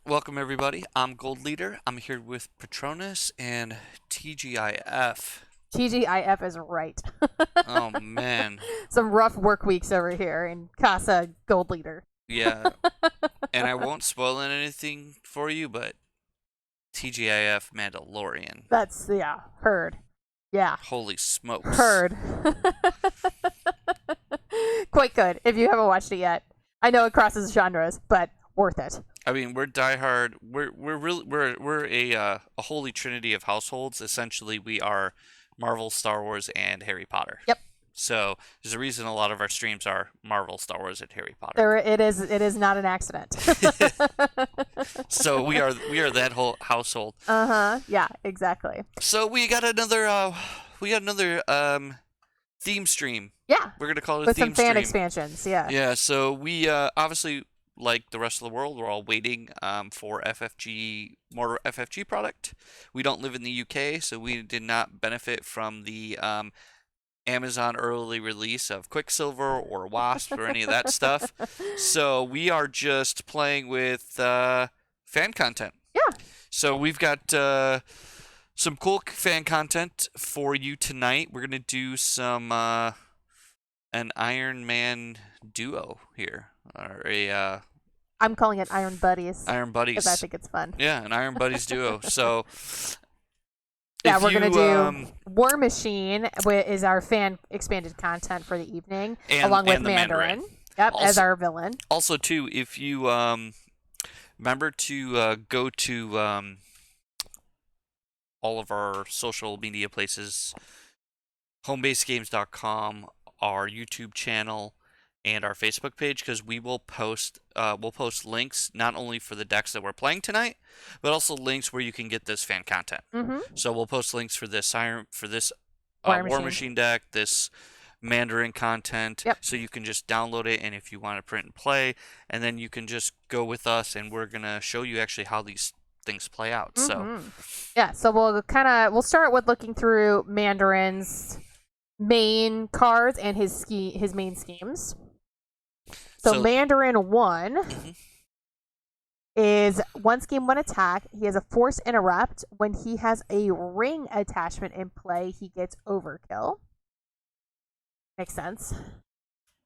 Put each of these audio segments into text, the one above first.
Welcome everybody. I'm Gold Leader. I'm here with Patronus and TGIF. TGIF is right. Oh man. Some rough work weeks over here in Casa Gold Leader. Yeah. And I won't spoil anything for you, but TGIF Mandalorian. Yeah, heard. Yeah, Holy smokes. heard. Quite good if you haven't watched it yet. I know it crosses genres, but worth it. I mean, we're diehard. We're a holy trinity of households. Essentially, we are Marvel, Star Wars, and Harry Potter. Yep. So there's a reason a lot of our streams are Marvel, Star Wars, and Harry Potter. There, it is. It is not an accident. So we are that whole household. Yeah, exactly. So we got another theme stream. Yeah. We're gonna call it a With theme some fan stream. expansions. Yeah. Yeah. So we obviously, like the rest of the world, we're all waiting for more FFG product. We don't live in the UK, so we did not benefit from the Amazon early release of Quicksilver or Wasp or any of that stuff. So we are just playing with fan content. Yeah. So we've got some cool fan content for you tonight. We're gonna do some an Iron Man duo here, or a I'm calling it Iron Buddies Iron Buddies. because I think it's fun. Yeah, an Iron Buddies duo. So Yeah, if we're gonna you, do War Machine, is our fan expanded content for the evening, along with and the Mandarin. Yep, as Also- our villain. Also, too, if you remember to go to all of our social media places, homebasegames.com, our YouTube channel, and our Facebook page, because we'll post links not only for the decks that we're playing tonight, but also links where you can get this fan content. Mm-hmm. So we'll post links for this War War Machine. Machine deck, this Mandarin content, Yep. so you can just download it, and if you want to print and play, and then you can just go with us, and we're gonna show you actually how these things play out. So Mm-hmm. Yeah, so we'll start with looking through Mandarin's main cards and his main schemes. So Mandarin 1 Mhm. is one scheme, one attack. He has a force interrupt. When he has a ring attachment in play, he gets overkill. Makes sense.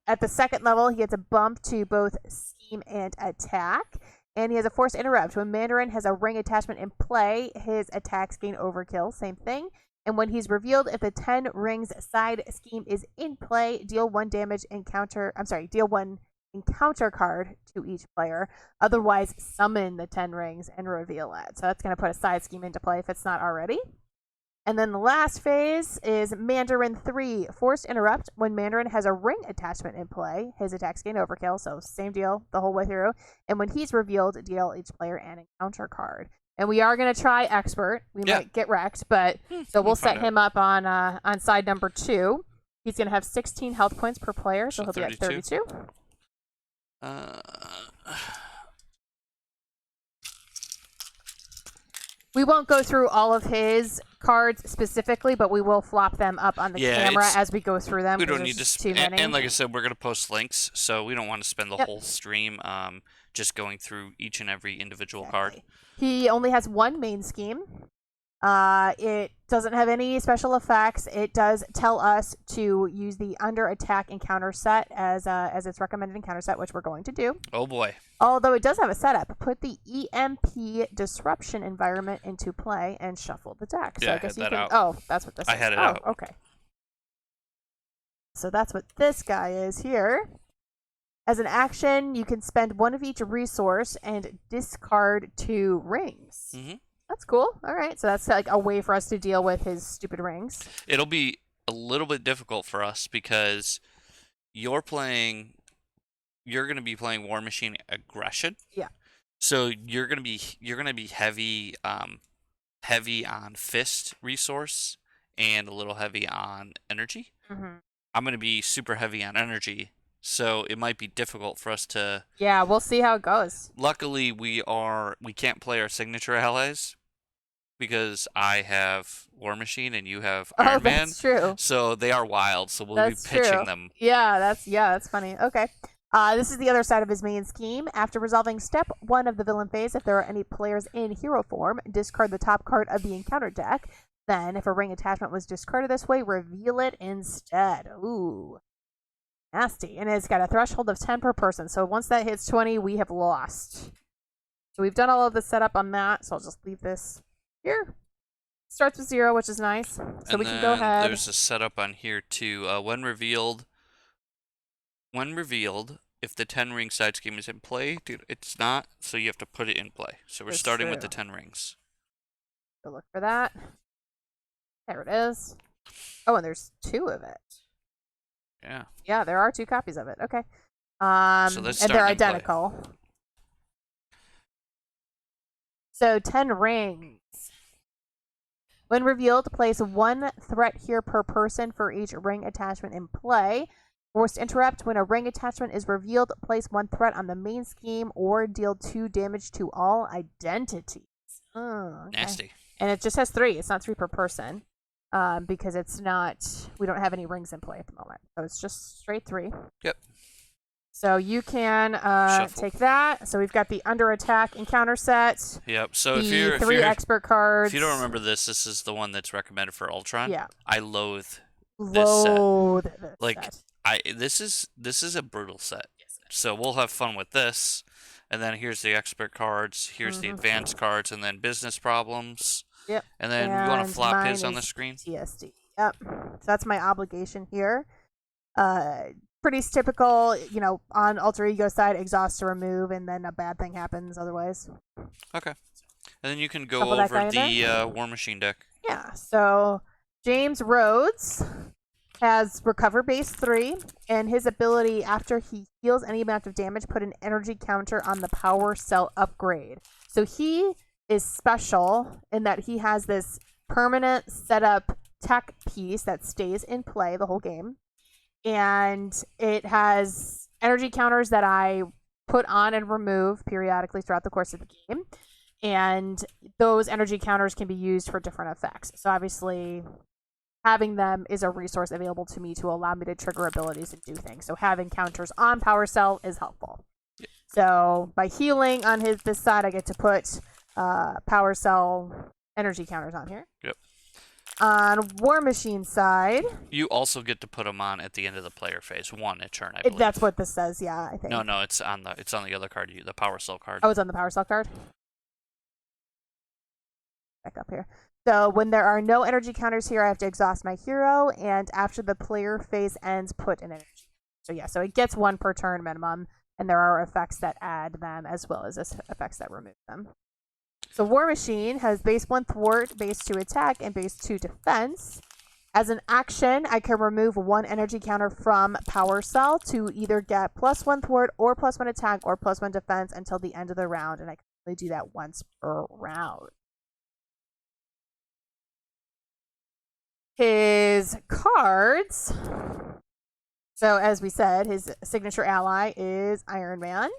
At the second level, he gets a bump to both scheme and attack. And he has a force interrupt. When Mandarin has a ring attachment in play, his attacks gain overkill. Same thing. And when he's revealed, if the 10 rings side scheme is in play, deal one encounter card to each player. Otherwise, summon the 10 rings and reveal it. So that's going to put a side scheme into play if it's not already. And then the last phase is Mandarin 3, Forced Interrupt. When Mandarin has a ring attachment in play, his attacks gain overkill, so same deal the whole way through. And when he's revealed, deal each player an encounter card. And we are going to try Expert. We might get wrecked, but so we'll set him up on side number 2. He's going to have 16 health points per player, so he'll be at 32. We won't go through all of his cards specifically, but we will flop them up on the camera as we go through them. We don't need to too many. And like I said, we're going to post links, so we don't want to spend the whole stream just going through each and every individual card. He only has one main scheme. It doesn't have any special effects. It does tell us to use the under attack encounter set as its recommended encounter set, which we're going to do. Oh boy. Although it does have a setup. Put the EMP disruption environment into play and shuffle the deck. So Yeah, I guess I had that out. Oh, that's what this is. I had it out. Okay. So that's what this guy is here. As an action, you can spend one of each resource and discard 2 rings. Mm-hmm. That's cool. All right. So that's like a way for us to deal with his stupid rings. It'll be a little bit difficult for us because you're going to be playing War Machine Aggression. Yeah. So you're going to be heavy on fist resource and a little heavy on energy. Mm-hmm. I'm going to be super heavy on energy. So it might be difficult for us to. Yeah, we'll see how it goes. Luckily, we can't play our signature allies because I have War Machine and you have Iron Man. That's true. So they are wild. So we'll be pitching them. Yeah, that's funny. Okay. This is the other side of his main scheme. After resolving step 1 of the villain phase, if there are any players in hero form, discard the top card of the encounter deck. Then, if a ring attachment was discarded this way, reveal it instead. Ooh. Nasty. And it's got a threshold of 10 per person. So once that hits 20, we have lost. So we've done all of the setup on that. So I'll just leave this here. Starts with 0, which is nice. So and we can go ahead. There's a setup on here too. When revealed, if the 10 ring side scheme is in play, dude, it's not. So you have to put it in play. So we're starting with the 10 rings. Go look for that. There it is. Oh, and there's 2 of it. Yeah. Yeah, there are 2 copies of it. Okay. So and they're identical. So 10 rings. When revealed, place 1 threat here per person for each ring attachment in play. Forced interrupt. When a ring attachment is revealed, place 1 threat on the main scheme or deal 2 damage to all identities. Oh, okay. Nasty. And it just has 3. It's not 3 per person. Because it's not, we don't have any rings in play at the moment. So it's just straight 3. Yep. So you can take that. So we've got the under attack encounter set. Yep. So the 3 expert cards. If you don't remember this is the one that's recommended for Ultron. Yeah. I loathe this set. This is a brutal set. So we'll have fun with this. And then here's the expert cards, here's the advanced cards, and then business problems. Yep. And then you want to flop his on the screen? TSD. Yep. So that's my obligation here. Pretty typical, on alter ego side, exhaust to remove, and then a bad thing happens otherwise. Okay. And then you can go over the War Machine deck. Yeah. So James Rhodes has Recover Base 3, and his ability, after he heals any amount of damage, put an energy counter on the power cell upgrade. So he is special in that he has this permanent setup tech piece that stays in play the whole game. And it has energy counters that I put on and remove periodically throughout the course of the game. And those energy counters can be used for different effects. So obviously, having them is a resource available to me to allow me to trigger abilities and do things. So having counters on Power Cell is helpful. Yep. So by healing on this side, I get to put Power Cell energy counters on here. Yep. On War Machine side, you also get to put them on at the end of the player phase, 1 a turn, I believe. That's what this says, yeah, I think. No, it's on the other card, the Power Cell card. Oh, it's on the Power Cell card? Back up here. So when there are no energy counters here, I have to exhaust my hero, and after the player phase ends, put an energy. So yeah, so it gets 1 per turn minimum, and there are effects that add them as well as effects that remove them. So War Machine has base 1 thwart, base 2 attack, and base 2 defense. As an action, I can remove 1 energy counter from Power Cell to either get +1 thwart or +1 attack or +1 defense until the end of the round, and I can only do that once per round. His cards. So as we said, his signature ally is Iron Man.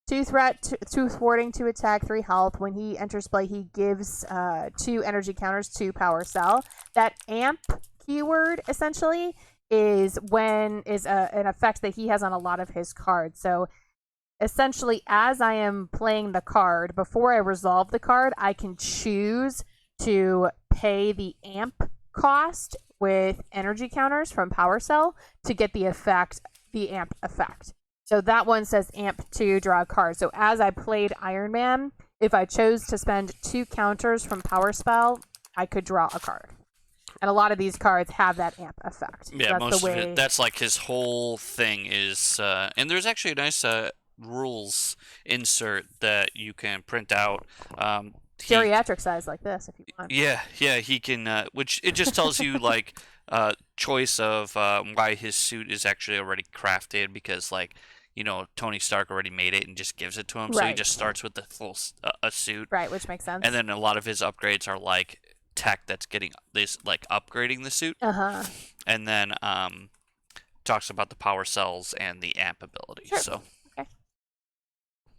2 threat, 2 thwarting, 2 attack, 3 health. When he enters play, he gives 2 energy counters to Power Cell. That amp keyword essentially is an effect that he has on a lot of his cards. So essentially, as I am playing the card, before I resolve the card, I can choose to pay the amp cost with energy counters from Power Cell to get the amp effect. So that one says amp to draw a card. So as I played Iron Man, if I chose to spend 2 counters from Power Spell, I could draw a card. And a lot of these cards have that amp effect. Yeah, so most of it. That's like his whole thing is... and there's actually a nice rules insert that you can print out. Geriatric size like this, if you want. Yeah, he can... which it just tells you, like, choice of why his suit is actually already crafted because, like, Tony Stark already made it and just gives it to him. Right. So he just starts with the full a suit. Right, which makes sense. And then a lot of his upgrades are like tech that's getting this, like, upgrading the suit. Uh-huh. And then talks about the power cells and the amp ability. Sure. So. Okay.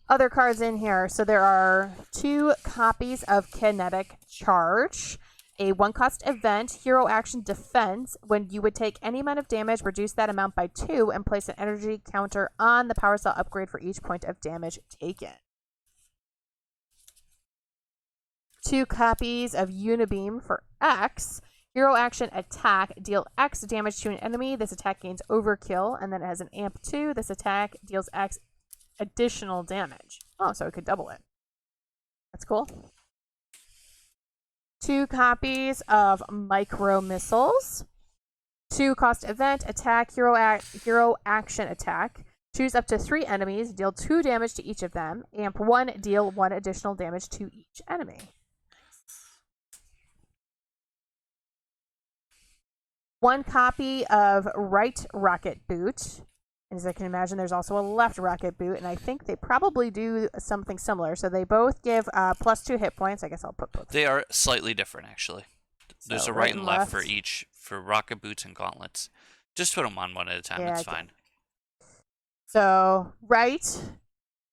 Other cards in here. So there are 2 copies of Kinetic Charge. a 1-cost event, hero action defense. When you would take any amount of damage, reduce that amount by 2 and place an energy counter on the power cell upgrade for each point of damage taken. 2 copies of Unibeam for X. Hero action attack, deal X damage to an enemy. This attack gains overkill, and then it has an amp 2. This attack deals X additional damage. Oh, so it could double it. That's cool. 2 copies of micro missiles. 2-cost event, attack, hero action attack. Choose up to 3 enemies, deal 2 damage to each of them. Amp 1, deal 1 additional damage to each enemy. 1 copy of right rocket boot. As I can imagine, there's also a left rocket boot, and I think they probably do something similar. So they both give +2 hit points. I guess I'll put both. They are slightly different, actually. There's So a right and left for each, for rocket boots and gauntlets. Just put them on one at a time. It's fine. So right,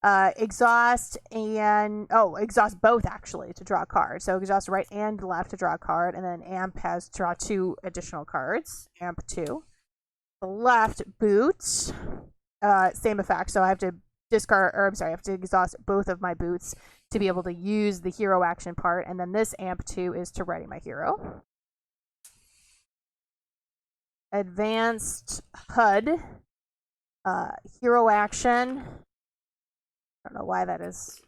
exhaust and exhaust both actually to draw a card. So exhaust right and left to draw a card, and then amp has to draw 2 additional cards. Amp 2. The left boots, same effect. So I have to I have to exhaust both of my boots to be able to use the hero action part, and then this amp 2 is to ready my hero. Advanced HUD, hero action. I don't know why that is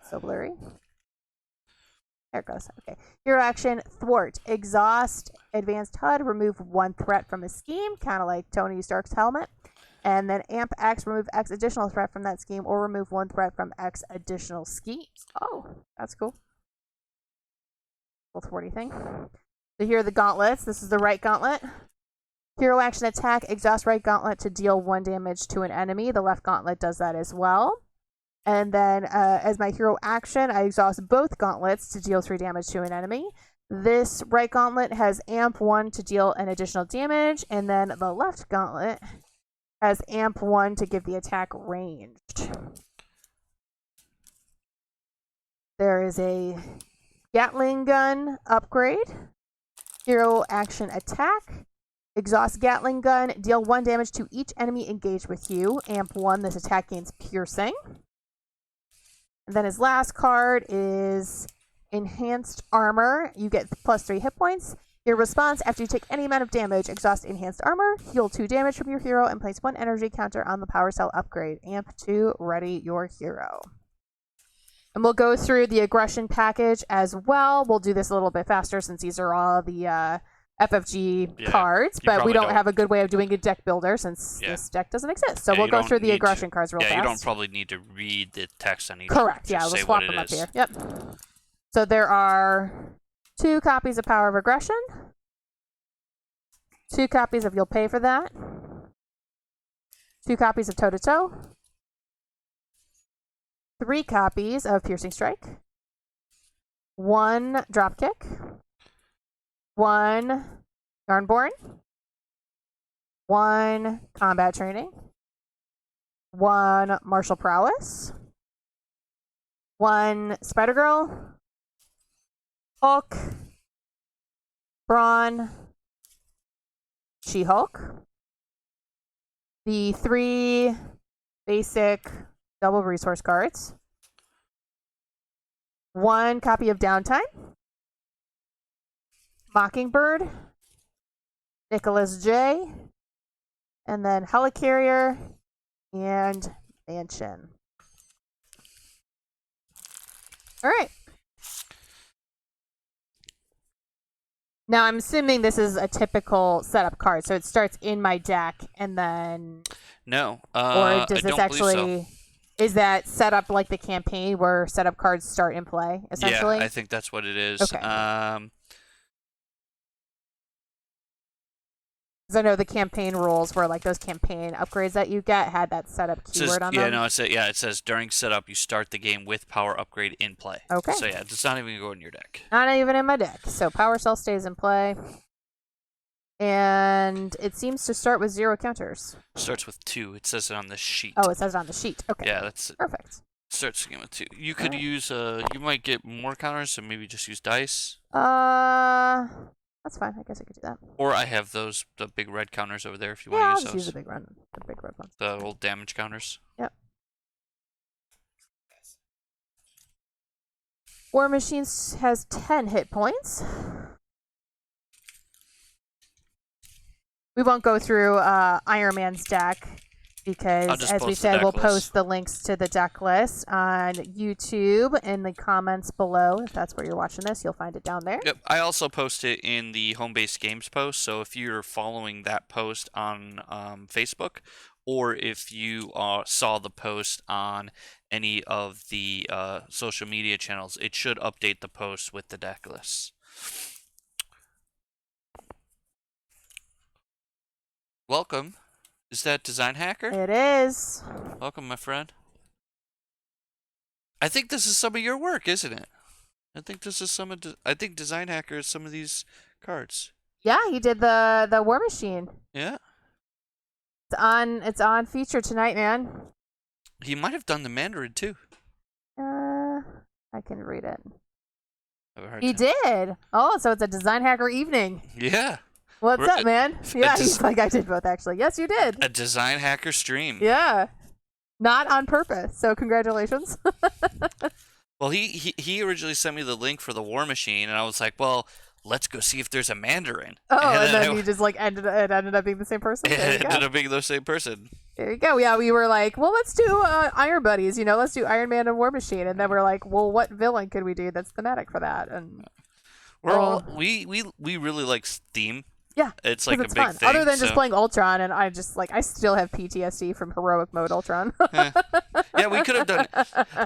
so blurry. There it goes. Okay. Hero action, thwart. Exhaust, advanced HUD, remove 1 threat from a scheme, kind of like Tony Stark's helmet. And then amp X, remove X additional threat from that scheme, or remove 1 threat from X additional schemes. Oh, that's cool. Little thwarty thing. So here are the gauntlets. This is the right gauntlet. Hero action attack, exhaust right gauntlet to deal 1 damage to an enemy. The left gauntlet does that as well. And then as my hero action, I exhaust both gauntlets to deal 3 damage to an enemy. This right gauntlet has amp 1 to deal an additional damage, and then the left gauntlet has amp 1 to give the attack ranged. There is a Gatling gun upgrade. Hero action attack. Exhaust Gatling gun, deal 1 damage to each enemy engaged with you. Amp 1, this attack gains piercing. And then his last card is Enhanced Armor. You get +3 hit points. Your response, after you take any amount of damage, exhaust Enhanced Armor, heal 2 damage from your hero, and place 1 energy counter on the power cell upgrade. Amp 2, ready your hero. And we'll go through the aggression package as well. We'll do this a little bit faster since these are all the FFG cards, but we don't have a good way of doing a deck builder since this deck doesn't exist. So we'll go through the aggression cards real fast. Yeah, you don't probably need to read the text on each. Correct. Yeah, we'll swap them up here. Yep. So there are 2 copies of Power of Aggression, 2 copies of You'll Pay for That, 2 copies of Toe to Toe, 3 copies of Piercing Strike, 1 Dropkick, 1 Yarnborn, 1 Combat Training, 1 Martial Prowess, 1 Spider-Girl, Hulk, Brawn, She-Hulk, the 3 basic double resource cards, 1 copy of Downtime, Mockingbird, Nicholas J, and then Helicarrier and Mansion. All right. Now, I'm assuming this is a typical setup card, so it starts in my deck, and then... No, or does this actually... Is that set up like the campaign where setup cards start in play, essentially? Yeah, I think that's what it is. Okay. Because I know the campaign rules were like those campaign upgrades that you get had that setup keyword on them. Yeah, no, it says during setup you start the game with power upgrade in play. Okay. So yeah, it's not even going to go in your deck. Not even in my deck. So power cell stays in play. And it seems to start with 0 counters. Starts with 2. It says it on the sheet. Oh, it says it on the sheet. Okay. Yeah, that's perfect. Start the game with 2. You could Alright. use you might get more counters, so maybe just use dice. That's fine. I guess I could do that. Or I have the big red counters over there if you Yeah, want I'll to use just those. use the big red ones. The old damage counters. Yep. War Machine has 10 hit points. We won't go through Iron Man's deck because, as we said, we'll post the links to the deck list on YouTube in the comments below. If that's where you're watching this, you'll find it down there. Yep. I also post it in the Home Base Games post, so if you're following that post on Facebook, or if you saw the post on any of the social media channels, it should update the post with the deck lists. Welcome. Is that Designhacker? It is. Welcome, my friend. I think this is some of your work, isn't it? I think this is some of. I think Designhacker is some of these cards. Yeah, he did the War Machine. Yeah. It's on feature tonight, man. He might have done the Mandarin too. I can read it. He did. Oh, so it's a Designhacker evening. Yeah. What's up, man? Yeah, he's like, I did both, actually. Yes, you did. A Designhacker stream. Yeah. Not on purpose, so congratulations. Well, he originally sent me the link for the War Machine, and I was like, well, let's go see if there's a Mandarin. Oh, and then you just, like, ended up being the same person? It ended up being the same person. There you go. Yeah, we were like, well, let's do Iron Buddies, let's do Iron Man and War Machine. And then we're like, well, what villain could we do that's thematic for that? And we really like theme. Yeah, it's like a big fun. thing. Other than just playing Ultron, and I still have PTSD from heroic mode Ultron. Yeah, we could have done.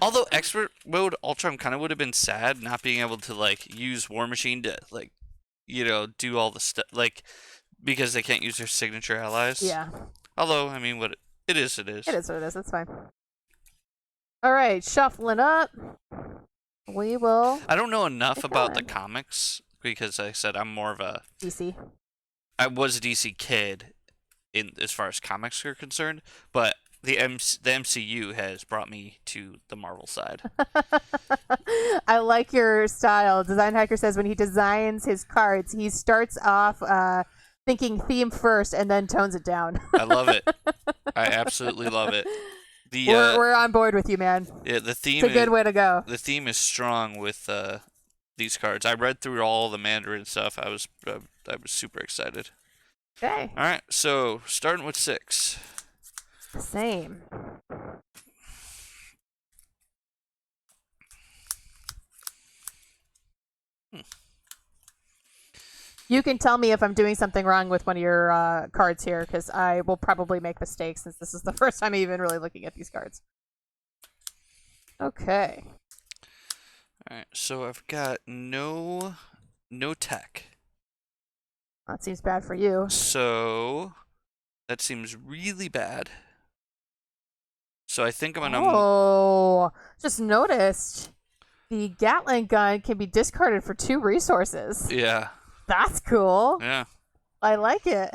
Although expert mode Ultron kind of would have been sad, not being able to like use War Machine to like, do all the stuff because they can't use their signature allies. Yeah. Although I mean, what it is, it is. It is what it is. That's fine. All right, shuffling up. We will. I don't know enough about the comics because, like I said, I'm more of a DC. I was a DC kid, as far as comics are concerned, but the MCU has brought me to the Marvel side. I like your style. Designhacker says when he designs his cards, he starts off thinking theme first and then tones it down. I love it. I absolutely love it. We're on board with you, man. Yeah, the theme. It's a good way to go. The theme is strong with these cards. I read through all the Mandarin stuff. I was super excited. Okay. All right, so starting with 6. Same. You can tell me if I'm doing something wrong with one of your cards here, because I will probably make mistakes since this is the first time I'm even really looking at these cards. Okay. All right, so I've got no tech. That seems bad for you. So that seems really bad. So I think I'm gonna. Oh, just noticed the Gatling gun can be discarded for 2 resources. Yeah. That's cool. Yeah. I like it.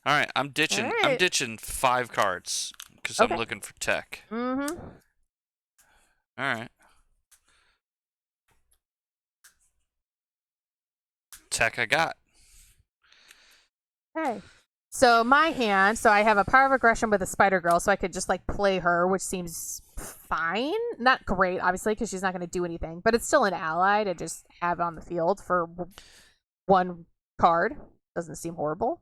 All right, I'm ditching. All right. I'm ditching 5 cards because I'm looking for tech. Mm-hmm. All right. Tech I got. Okay. So my hand, I have a power of aggression with a Spider Girl, so I could just like play her, which seems fine. Not great, obviously, because she's not going to do anything, but it's still an ally to just have on the field for 1 card. Doesn't seem horrible.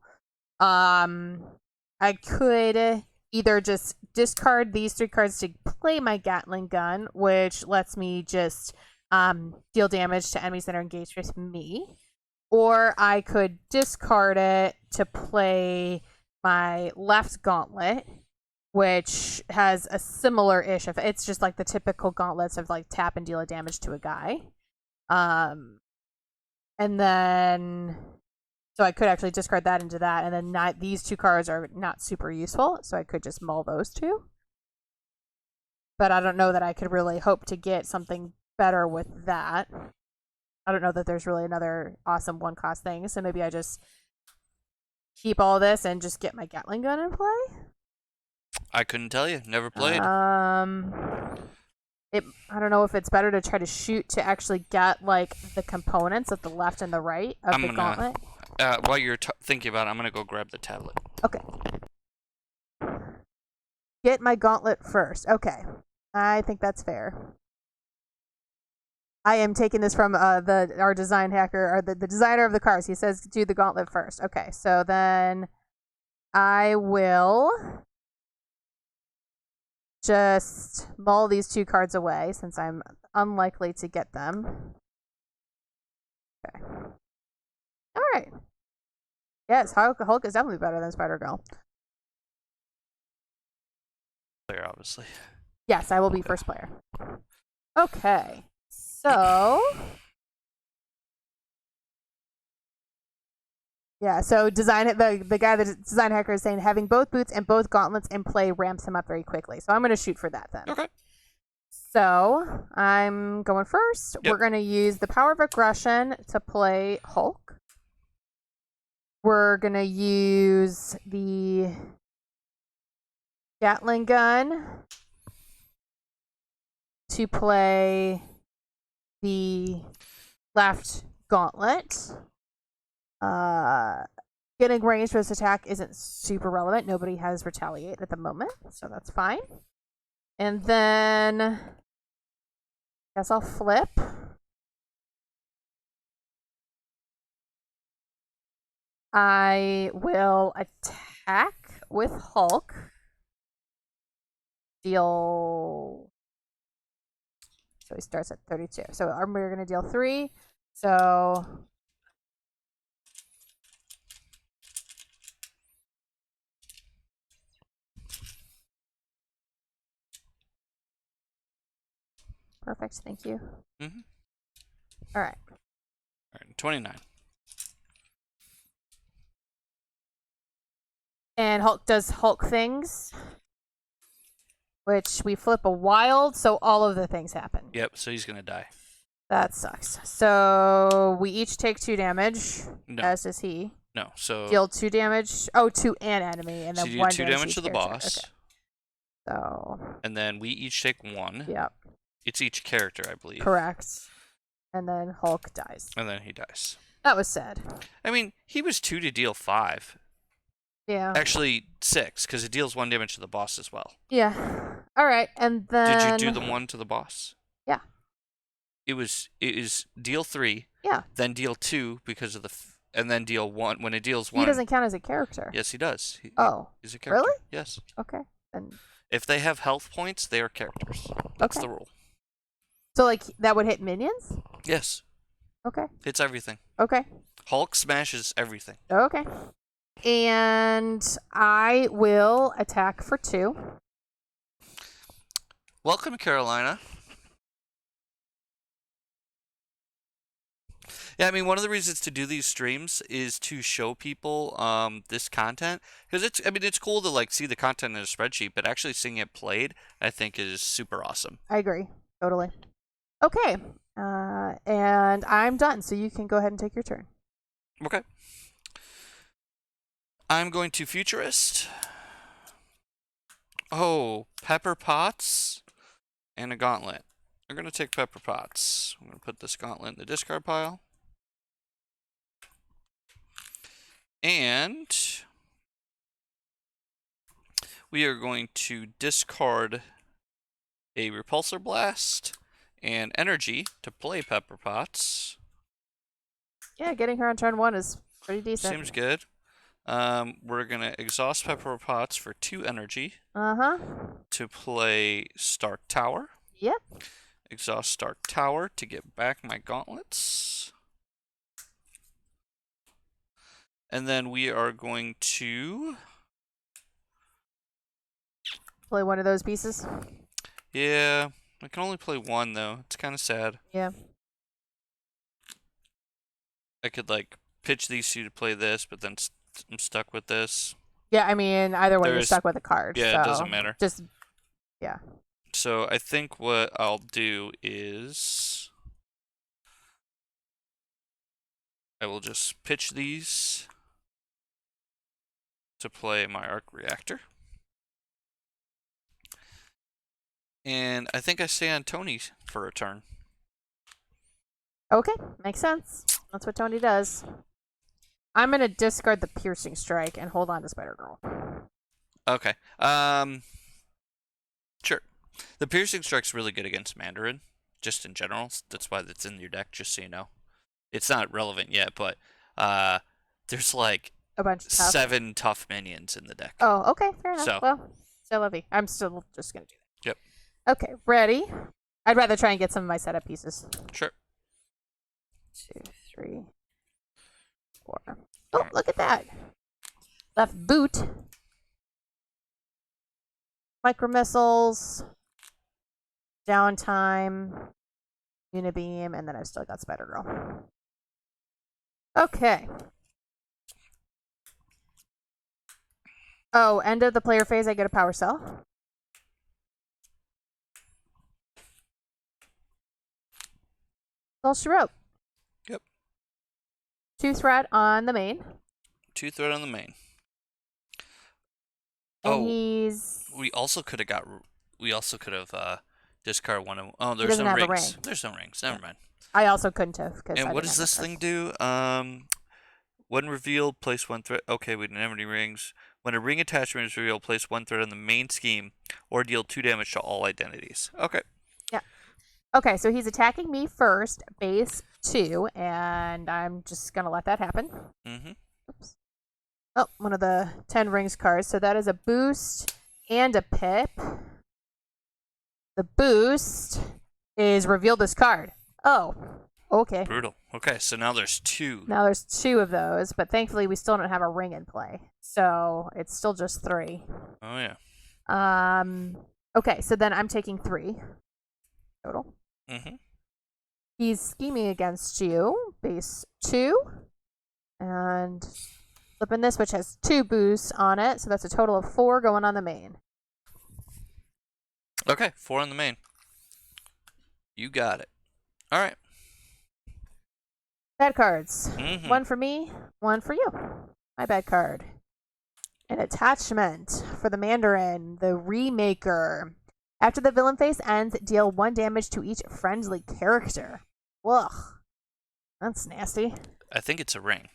I could either just discard these 3 cards to play my Gatling gun, which lets me just deal damage to enemies that are engaged with me. Or I could discard it to play my left gauntlet, which has a similar-ish effect. It's just like the typical gauntlets of like tap and deal a damage to a guy. And then, so I could actually discard that into that, and then these 2 cards are not super useful, so I could just mull those 2. But I don't know that I could really hope to get something better with that. I don't know that there's really another awesome 1-cost thing, so maybe I just keep all this and just get my Gatling gun in play? I couldn't tell you. Never played. I don't know if it's better to try to shoot to actually get like the components at the left and the right of the gauntlet. While you're thinking about it, I'm gonna go grab the tablet. Okay. Get my gauntlet first. Okay. I think that's fair. I am taking this from our Designhacker, or the designer of the cars. He says do the gauntlet first. Okay, so then I will just mull these 2 cards away since I'm unlikely to get them. Okay. All right. Yes, Hulk is definitely better than Spider-Girl. Player, obviously. Yes, I will be first player. Okay. So yeah, so the guy that Designhacker is saying having both boots and both gauntlets in play ramps him up very quickly. So I'm going to shoot for that then. Okay. So I'm going first. Yep. We're going to use the power of aggression to play Hulk. We're going to use the Gatling gun to play the left gauntlet. Getting range for this attack isn't super relevant. Nobody has retaliate at the moment, so that's fine. And then I guess I'll flip. I will attack with Hulk. Deal. So he starts at 32. So we're going to deal 3. So perfect. Thank you. Mm-hmm. All right. All right. 29. And Hulk does Hulk things, which we flip a wild, so all of the things happen. Yep. So he's gonna die. That sucks. So we each take 2 damage, No. as does he. No. So Deal 2 damage. Oh, to an enemy, and then so you do 1 2 damage to the character. boss. Okay. So. And then we each take 1. Yep. It's each character, I believe. Correct. And then Hulk dies. And then he dies. That was sad. I mean, he was 2 to deal 5. Yeah. Actually, 6, because it deals 1 damage to the boss as well. Yeah. All right, and then. Did you do the 1 to the boss? Yeah. It is deal 3. Yeah. Then deal 2 because of and then deal 1 when it deals 1. He doesn't count as a character. Yes, he does. He's a character. Really? Yes. Okay. Then. If they have health points, they are characters. That's the rule. So like that would hit minions? Yes. Okay. Hits everything. Okay. Hulk smashes everything. Okay. And I will attack for 2. Welcome, Carolina. Yeah, I mean, one of the reasons to do these streams is to show people this content, because it's cool to like see the content in a spreadsheet, but actually seeing it played, I think, is super awesome. I agree. Totally. Okay. And I'm done, so you can go ahead and take your turn. Okay. I'm going to Futurist. Oh, Pepper Potts and a Gauntlet. I'm going to take Pepper Potts. I'm going to put this Gauntlet in the discard pile. And we are going to discard a Repulsor Blast and Energy to play Pepper Potts. Yeah, getting her on turn 1 is pretty decent. Seems good. We're going to exhaust Pepper Potts for 2 energy. To play Stark Tower. Yep. Exhaust Stark Tower to get back my gauntlets. And then we are going to play one of those pieces. Yeah, I can only play 1 though. It's kind of sad. Yeah. I could like pitch these 2 to play this, but then I'm stuck with this. Yeah, I mean, either way, you're stuck with a card. Yeah, so it doesn't matter. Just, yeah. So I think what I'll do is I will just pitch these to play my arc reactor. And I think I stay on Tony for a turn. Okay, makes sense. That's what Tony does. I'm gonna discard the piercing strike and hold on to Spider Girl. Okay. Sure. The piercing strike's really good against Mandarin, just in general. That's why it's in your deck, just so you know. It's not relevant yet, but there's like A bunch of tough. 7 tough minions in the deck. Oh, okay, fair enough. So. Well, still love you. I'm still just gonna do that. Yep. Okay, ready? I'd rather try and get some of my setup pieces. Sure. 2, 3, 4. Oh, look at that. Left boot. Micro missiles. Downtime. Unibeam, and then I've still got Spider Girl. Okay. Oh, end of the player phase, I get a power cell. That's all she wrote. Yep. 2 threat on the main. 2 threat on the main. And he's... We also could have discard one of... Oh, there's doesn't no have a rings. ring. There's no rings. Never mind. I also couldn't have. And what does this thing do? When revealed, place 1 threat. Okay, we didn't have any rings. When a ring attachment is revealed, place 1 threat on the main scheme or deal 2 damage to all identities. Okay. Yeah. Okay, so he's attacking me first, base 2, and I'm just going to let that happen. Mm-hmm. Oops. Oh, one of the 10 rings cards. So that is a boost and a pip. The boost is reveal this card. Oh, okay. Brutal. Okay, so now there's 2. Now there's 2 of those, but thankfully we still don't have a ring in play. So it's still just 3. Oh, yeah. Okay, so then I'm taking 3 total. Mm-hmm. He's scheming against you, base 2. And flipping this, which has 2 boosts on it. So that's a total of 4 going on the main. Okay, 4 on the main. You got it. All right. Bad cards. Mm-hmm. 1 for me, 1 for you. My bad card. An attachment for the Mandarin, the Remaker. After the villain phase ends, deal 1 damage to each friendly character. Ugh. That's nasty. I think it's a ring.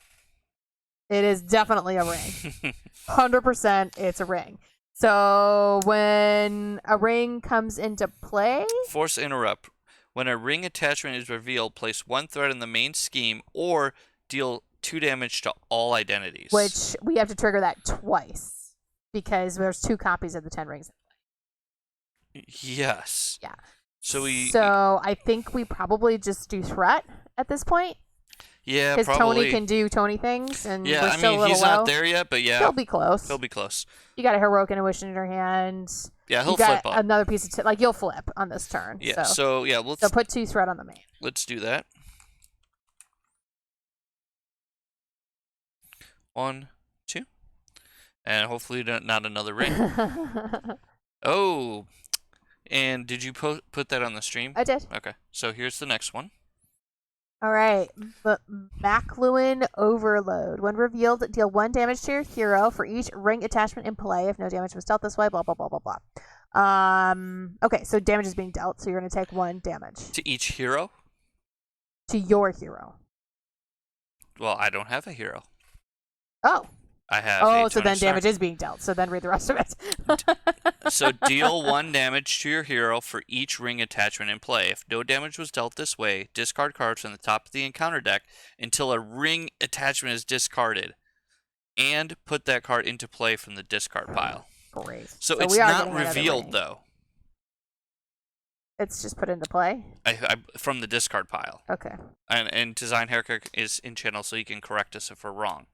It is definitely a ring. 100% it's a ring. So when a ring comes into play... Force interrupt. When a ring attachment is revealed, place 1 threat in the main scheme or deal 2 damage to all identities. Which we have to trigger that twice because there's 2 copies of the 10 rings. Yes. Yeah. So I think we probably just do threat at this point. Yeah, because probably. Tony can do Tony things, and yeah, we're still a little he's low. not there yet, but yeah, He'll be close. He'll be close. You got a heroic intuition in your hand. Yeah, he'll you got flip up. another piece of like you'll flip on this turn. Yeah. So yeah, so put 2 threat on the main. Let's do that. 1, 2, and hopefully not another ring. Oh, and did you put that on the stream? I did. Okay, so here's the next one. All right, the Macluin Overload. When revealed, deal 1 damage to your hero for each ring attachment in play. If no damage was dealt this way, blah blah blah blah blah. Okay, so damage is being dealt, so you're gonna take 1 damage To each hero? to your hero. Well, I don't have a hero. Oh. I have. Oh, so then damage is being dealt. So then read the rest of it. So deal 1 damage to your hero for each ring attachment in play. If no damage was dealt this way, discard cards from the top of the encounter deck until a ring attachment is discarded, and put that card into play from the discard pile. Great. So it's not revealed though. It's just put into play. From the discard pile. Okay. And Designhacker is in channel, so he can correct us if we're wrong.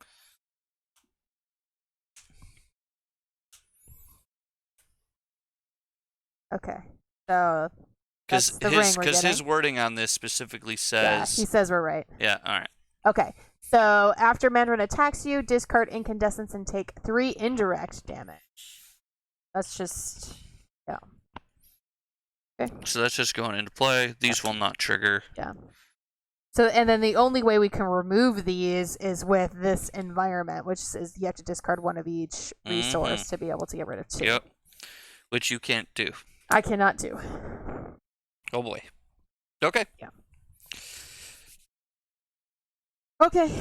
Okay, so because his wording on this specifically says he says we're right. Yeah, all right. Okay, so after Mandarin attacks you, discard incandescence and take 3 indirect damage. That's just okay. So that's just going into play. These will not trigger. Yeah. So and then the only way we can remove these is with this environment, which is you have to discard 1 of each resource to be able to get rid of 2. Yep. Which you can't do. I cannot do. Oh boy. Okay. Yeah. Okay.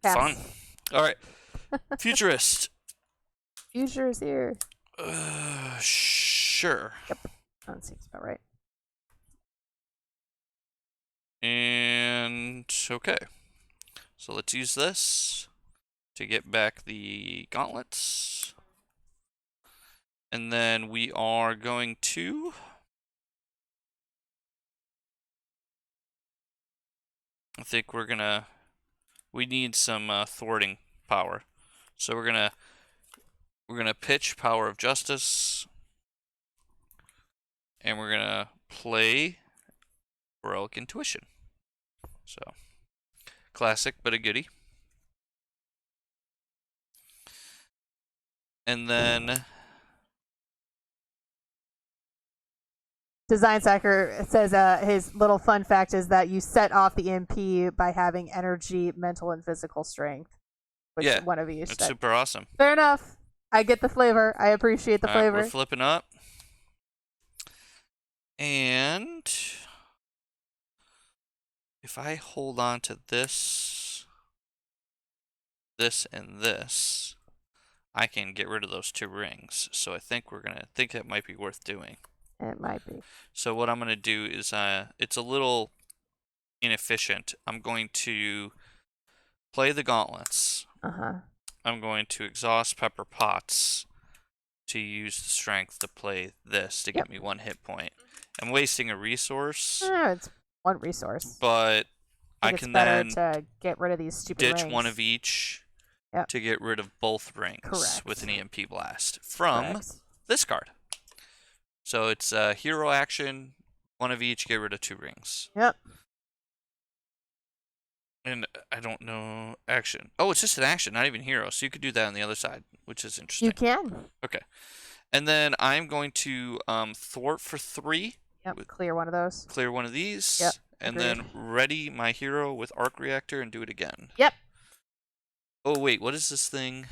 Pass. Fun. All right. Futurist. Future is here. Sure. Yep. That seems about right. And okay. So let's use this to get back the gauntlets. And then we are going to I think we need some thwarting power. So we're gonna pitch Power of Justice, and we're gonna play Heroic Intuition. So classic, but a goodie. And then Designhacker says his little fun fact is that you set off the MP by having energy, mental, and physical strength. Which yeah, one of you that's said. super awesome. Fair enough. I get the flavor. I appreciate the flavor. We're flipping up. And if I hold on to this, and this, I can get rid of those 2 rings. So I think it might be worth doing. It might be. So what I'm gonna do is it's a little inefficient. I'm going to play the gauntlets. I'm going to exhaust Pepper Potts to use the strength to play this to get me 1 hit point. I'm wasting a resource. It's 1 resource. But I it's can better then to get rid of these stupid ditch rings. 1 of each to get rid of both rings Correct. with an EMP blast from this card. So it's a hero action, 1 of each, get rid of 2 rings. Yep. And I don't know action. Oh, it's just an action, not even hero. So you could do that on the other side, which is interesting. You can. Okay. And then I'm going to thwart for 3. Yep. Clear 1 of those. Clear 1 of these. Yep. And Agreed. then ready my hero with arc reactor and do it again. Yep. Oh wait, what is this thing?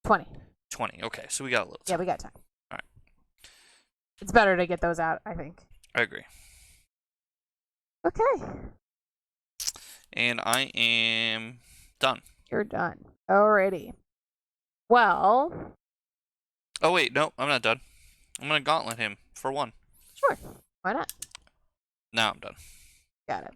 20. 20. Okay, so we got a little time. Yeah, we got time. All right. It's better to get those out, I think. I agree. Okay. And I am done. You're done. Alrighty. Well. Oh wait, no, I'm not done. I'm gonna gauntlet him for 1. Sure. Why not? Now I'm done. Got it.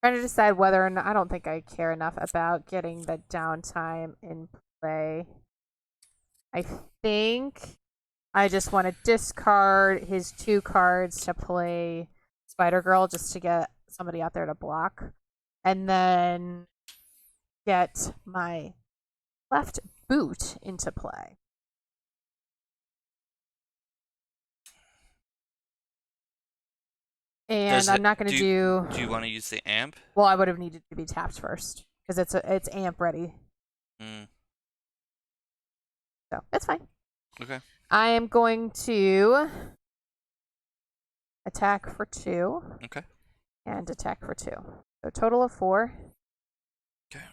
Trying to decide whether or not I don't think I care enough about getting the downtime in play. I think I just want to discard his 2 cards to play Spider Girl just to get somebody out there to block. And then get my left boot into play. And I'm not going to do. Do you want to use the amp? Well, I would have needed to be tapped first because it's amp ready. So that's fine. Okay. I am going to attack for 2. Okay. And attack for 2. So total of 4. Okay.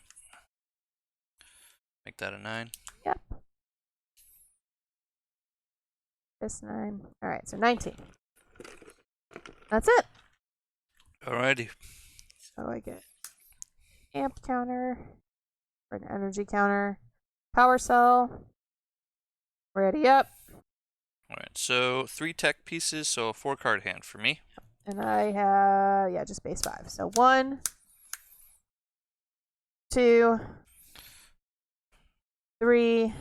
Make that a 9. Yep. This 9. All right, so 19. That's it. Alrighty. So I get amp counter, or an energy counter, power cell, ready up. Alright, so 3 tech pieces, so a 4 card hand for me. And I have, just base 5. So 1, 2, 3,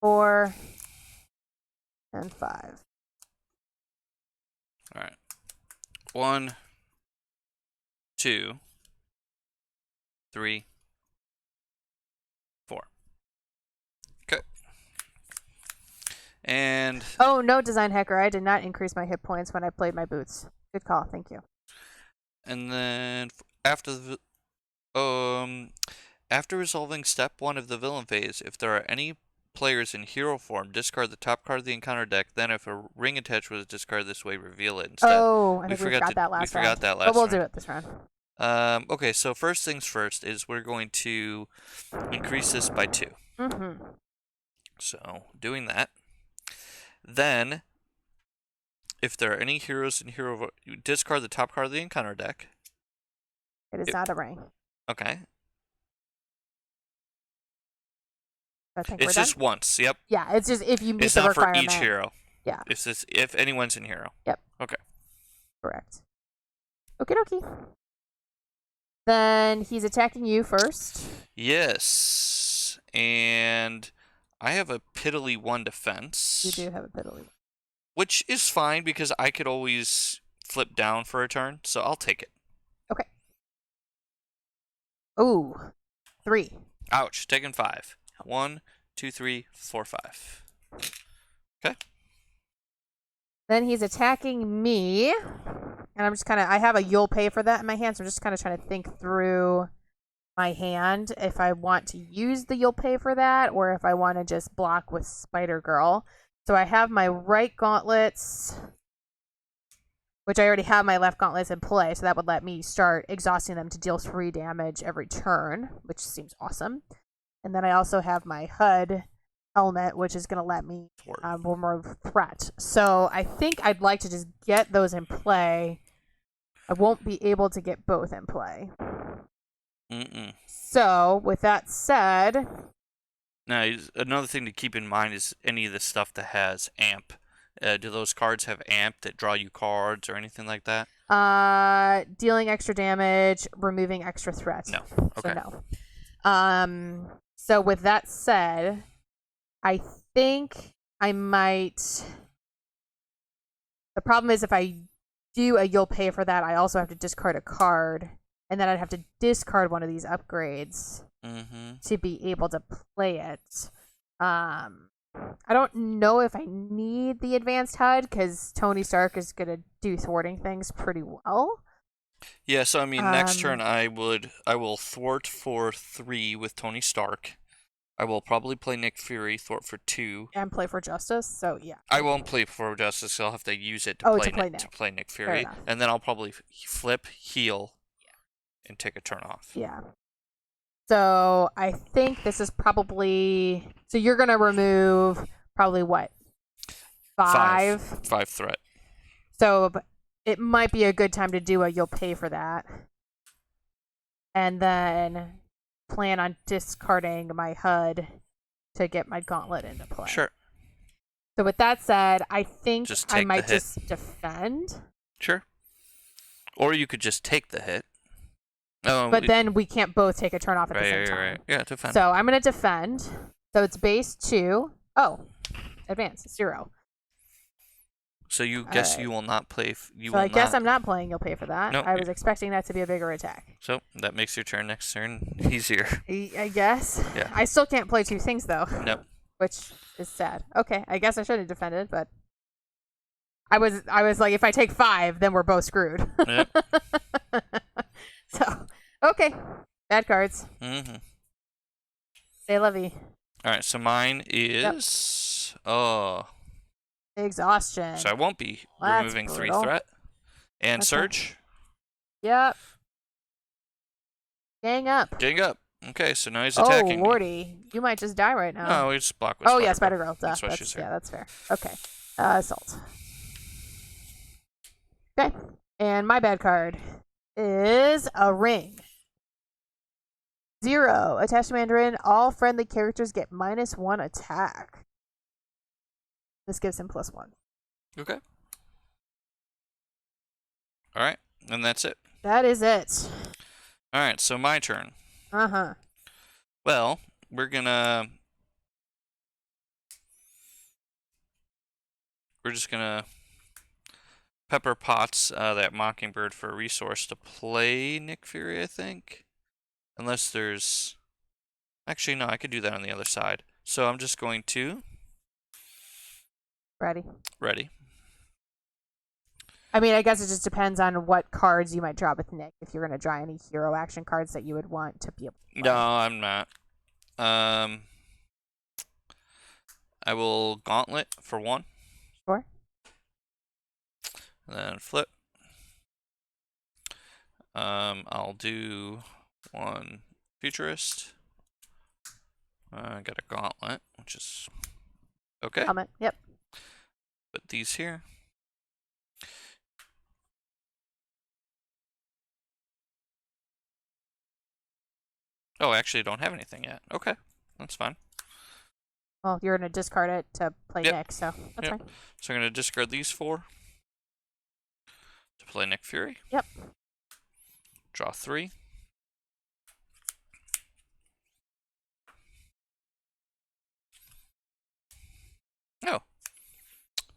4, and 5. Alright. 1, 2, 3, 4. Okay. And oh, no, Designhacker. I did not increase my hit points when I played my boots. Good call. Thank you. And then after after resolving step 1 of the villain phase, if there are any players in hero form, discard the top card of the encounter deck. Then, if a ring attached was discarded this way, reveal it instead. Oh, I think we forgot that last round. We forgot that last But we'll round. do it this round. Okay, so first things first is we're going to increase this by 2. Mm-hmm. So doing that. Then, if there are any heroes in hero, you discard the top card of the encounter deck. It is not a ring. Okay. I think It's we're done. just once. Yep. Yeah, it's just if you meet It's the not for requirement. each hero. Yeah. It's just if anyone's in hero. Yep. Okay. Correct. Okie dokie. Then he's attacking you first. Yes. And I have a piddly 1 defense. You do have a piddly. Which is fine because I could always flip down for a turn, so I'll take it. Okay. Ooh. 3. Ouch. Taking 5. 1, 2, 3, 4, 5. Okay. Then he's attacking me. And I'm just kind of, I have a you'll pay for that in my hand, so I'm just kind of trying to think through my hand if I want to use the you'll pay for that or if I want to just block with Spider Girl. So I have my right gauntlets, which I already have my left gauntlets in play, so that would let me start exhausting them to deal 3 damage every turn, which seems awesome. And then I also have my HUD helmet, which is going to let me remove threat. So I think I'd like to just get those in play. I won't be able to get both in play. So with that said, now another thing to keep in mind is any of the stuff that has amp. Do those cards have amp that draw you cards or anything like that? Dealing extra damage, removing extra threat. No. Okay. So no. So with that said, I think I might. The problem is if I do a you'll pay for that, I also have to discard a card, and then I'd have to discard one of these upgrades to be able to play it. I don't know if I need the advanced HUD because Tony Stark is gonna do thwarting things pretty well. Yeah, so I mean, next turn I will thwart for 3 with Tony Stark. I will probably play Nick Fury, thwart for 2. And play for Justice, so yeah. I won't play for Justice, so I'll have to use it to play Nick Fury. And then I'll probably flip, heal, and take a turn off. Yeah. So I think this is probably... So you're going to remove probably what? 5? 5 threat. So it might be a good time to do a you'll pay for that. And then plan on discarding my HUD to get my gauntlet into play. Sure. So with that said, I think I might just defend. Sure. Or you could just take the hit. Oh, but then we can't both take a turn off at the same time. Right. Yeah, defend. So I'm going to defend. So it's base 2. Oh, advance 0. So you guess you will not play. I guess I'm not playing. You'll pay for that. Nope. I was expecting that to be a bigger attack. So that makes your turn next turn easier. I guess. Yeah. I still can't play 2 things though. Nope. Which is sad. Okay, I guess I should have defended, but I was like, if I take 5, then we're both screwed. Yep. So okay, bad cards. Say lovey. All right, so mine is exhaustion. So I won't be removing 3 threat and surge. Yep. Gang up. Gang up. Okay, so now he's attacking. Oh lordy, you might just die right now. No, we just block with Spider-Girl. Yeah, Spider-Girl. That's what she's yeah, that's fair. Okay. Assault. Okay, and my bad card is a ring. 0. Attached to Mandarin, all friendly characters get -1 attack. This gives him +1. Okay. All right, and that's it. That is it. All right, so my turn. Uh-huh. Well, we're just gonna pepper pots that Mockingbird for a resource to play Nick Fury, I think. Unless there's... Actually, no, I could do that on the other side. So I'm just going to... Ready. I mean, I guess it just depends on what cards you might draw with Nick. If you're going to draw any hero action cards that you would want to be able to play. No, I'm not. I will Gauntlet for 1. Sure. And then flip. I'll do one futurist. I got a gauntlet, which is okay. Comment. Yep. Put these here. Oh, I actually don't have anything yet. Okay, that's fine. Well, you're gonna discard it to play Yep. Nick, so that's Yep. fine. So I'm gonna discard these 4 to play Nick Fury. Yep. Draw 3. Oh.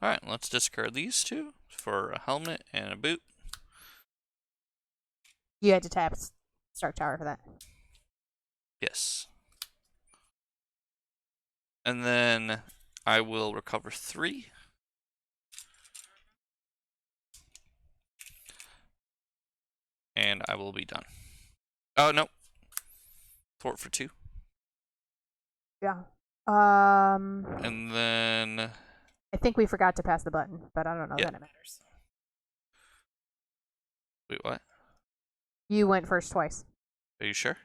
Alright, let's discard these 2 for a helmet and a boot. You had to tap Stark Tower for that. Yes. And then I will recover 3. And I will be done. Oh, no. Thwart for 2. Yeah. And then... I think we forgot to pass the button, but I don't know that it matters. Wait, what? You went first twice. Are you sure?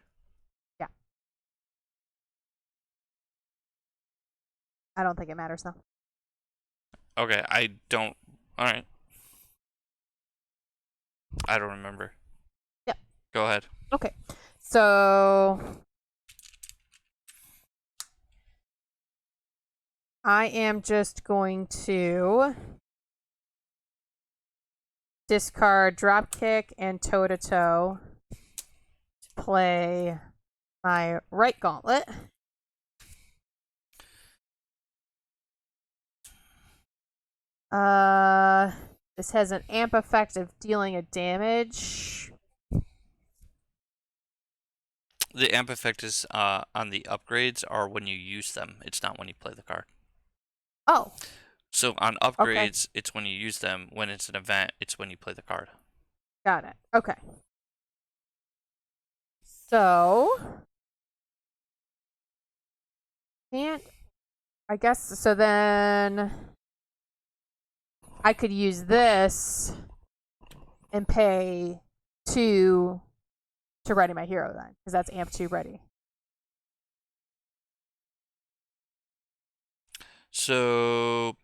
Yeah. I don't think it matters, though. Okay, I don't... Alright. I don't remember. Yep. Go ahead. Okay. So... I am just going to discard Dropkick and Toe-to-Toe to play my right gauntlet. This has an amp effect of dealing a damage. The amp effect is on the upgrades are when you use them. It's not when you play the card. Oh. So on upgrades, it's when you use them. When it's an event, it's when you play the card. Got it. Okay. So... Can't... I guess... So then... I could use this and pay 2 to ready my hero then, because that's amp 2 ready. So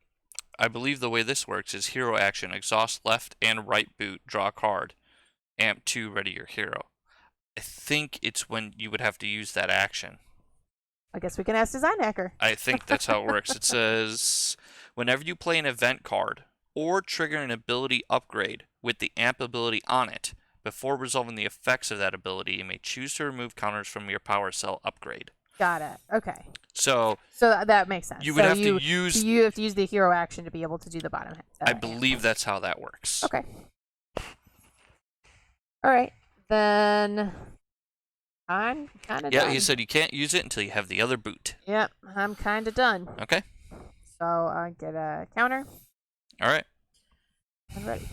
I believe the way this works is hero action, exhaust left and right boot, draw a card, amp 2, ready your hero. I think it's when you would have to use that action. I guess we can ask Designhacker. I think that's how it works. It says, whenever you play an event card or trigger an ability upgrade with the amp ability on it, before resolving the effects of that ability, you may choose to remove counters from your power cell upgrade. Got it. Okay. So that makes sense. You would have to use... So you have to use the hero action to be able to do the bottom. I believe that's how that works. Okay. All right. Then I'm kind of done. Yeah, he said you can't use it until you have the other boot. Yep, I'm kind of done. Okay. So I get a counter. All right. I'm ready.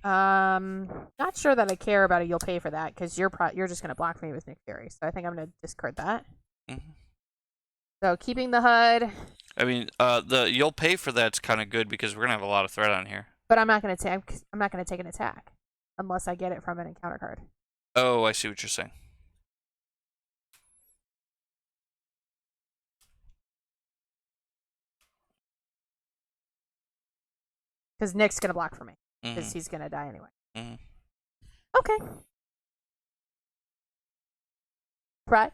Not sure that I care about it. You'll pay for that because you're just gonna block me with Nick Fury. So I think I'm gonna discard that. Mm-hmm. So keeping the HUD. I mean, the you'll pay for that's kind of good because we're gonna have a lot of threat on here. But I'm not gonna take. I'm not gonna take an attack unless I get it from an encounter card. Oh, I see what you're saying. Because Nick's gonna block for me. Because he's gonna die anyway. Okay. Right.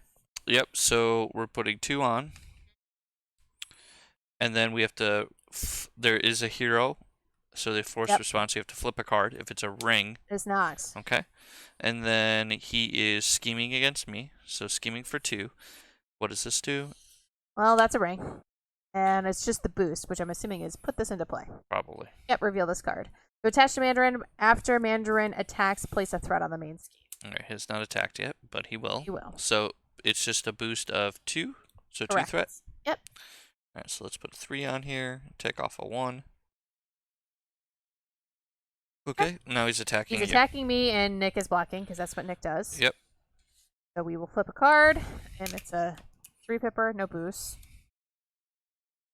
Yep. So we're putting 2 on, and then we have to. There is a hero, so the force response. You have to flip a card. If it's a ring, it's not. Okay, and then he is scheming against me. So scheming for 2. What does this do? Well, that's a ring, and it's just the boost, which I'm assuming is put this into play. Probably. Yep. Reveal this card. So attach to Mandarin. After Mandarin attacks, place a threat on the main scheme. Alright, he's not attacked yet, but he will. He will. So it's just a boost of 2. So Correct. 2 threat. Yep. Alright, so let's put a 3 on here. Take off a 1. Okay, now he's attacking you. He's attacking me, and Nick is blocking because that's what Nick does. Yep. So we will flip a card, and it's a 3-pipper, no boost.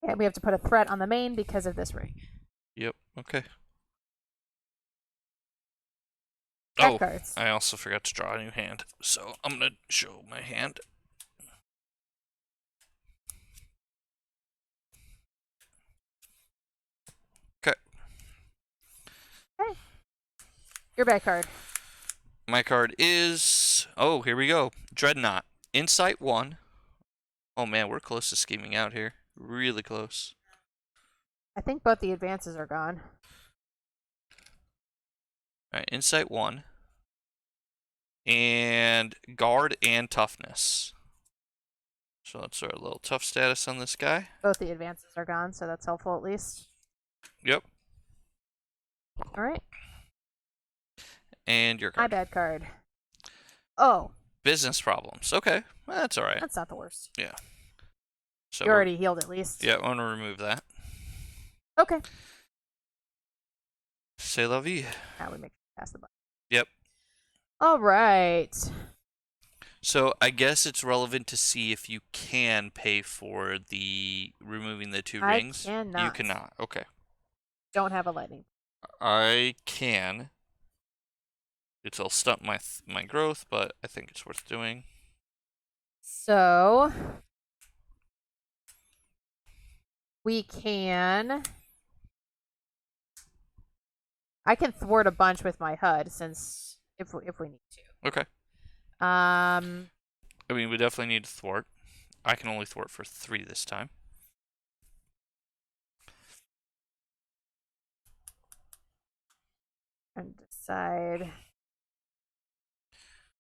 And we have to put a threat on the main because of this ring. Yep. Okay. Deck Oh, cards. I also forgot to draw a new hand, so I'm gonna show my hand. Okay. Okay. Your back card. My card is... Oh, here we go. Dreadnought. Insight 1. Oh man, we're close to scheming out here. Really close. I think both the advances are gone. Alright, Insight 1. And Guard and Toughness. So that's our little tough status on this guy. Both the advances are gone, so that's helpful at least. Yep. Alright. And your My card. bad card. Oh. Business problems. Okay. Well, that's alright. That's not the worst. Yeah. So You already healed at least. Yeah, I want to remove that. Okay. C'est la vie. Now we make sure to pass the button. Yep. Alright. So I guess it's relevant to see if you can pay for the removing the 2 rings. I cannot. You cannot. Okay. Don't have a lightning. I can. It'll stunt my growth, but I think it's worth doing. So we can. I can thwart a bunch with my HUD since if we need to. Okay. I mean, we definitely need to thwart. I can only thwart for 3 this time. And decide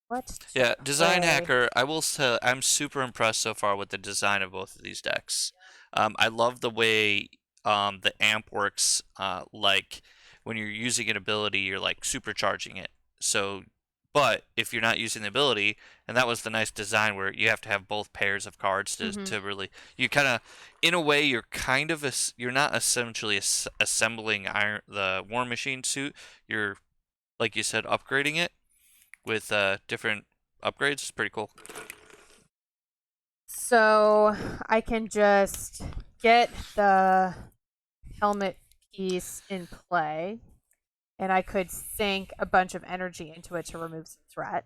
what to Yeah, Designhacker, play. I will say I'm super impressed so far with the design of both of these decks. I love the way the amp works. Like when you're using an ability, you're like supercharging it. So, but if you're not using the ability, and that was the nice design where you have to have both pairs of cards to really, you kind of, in a way, you're kind of you're not essentially assembling the War Machine suit. You're, like you said, upgrading it with different upgrades. It's pretty cool. So I can just get the helmet piece in play, and I could sink a bunch of energy into it to remove some threat.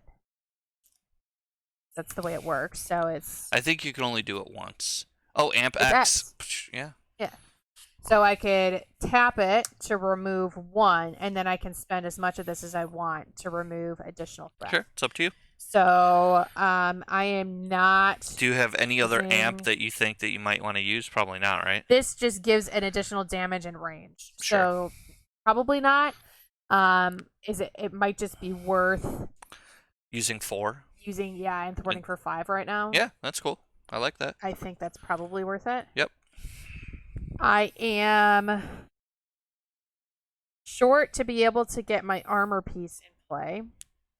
That's the way it works. So it's. I think you can only do it once. Oh, Amp It's X. X. Yeah. Yeah. So I could tap it to remove 1, and then I can spend as much of this as I want to remove additional threat. Sure, it's up to you. So I am not. Do you have any other amp using- that you think that you might want to use? Probably not, right? This just gives an additional damage and range. Sure. So probably not. It might just be worth Using 4? using, yeah, and thwarting for 5 right now. Yeah, that's cool. I like that. I think that's probably worth it. Yep. I am short to be able to get my armor piece in play.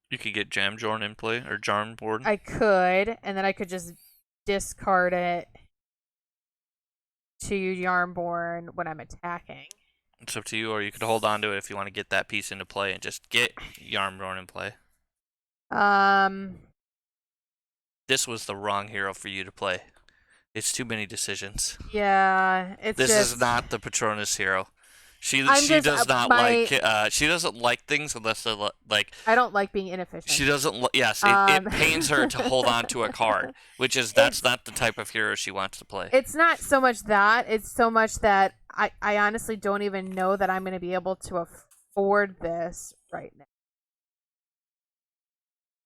You could get Jamjorn in play, or Jarnborn. I could, and then I could just discard it to Yarnborn when I'm attacking. It's up to you, or you could hold on to it if you want to get that piece into play and just get Yarnborn in play. This was the wrong hero for you to play. It's too many decisions. Yeah, it's This just, is not the Patronus hero. She just- does not my- like she doesn't like things unless they're like I don't like being inefficient. she doesn't yes, it pains her to hold on to a card, which is that's not the type of hero she wants to play. It's not so much that, it's so much that I honestly don't even know that I'm going to be able to afford this right now.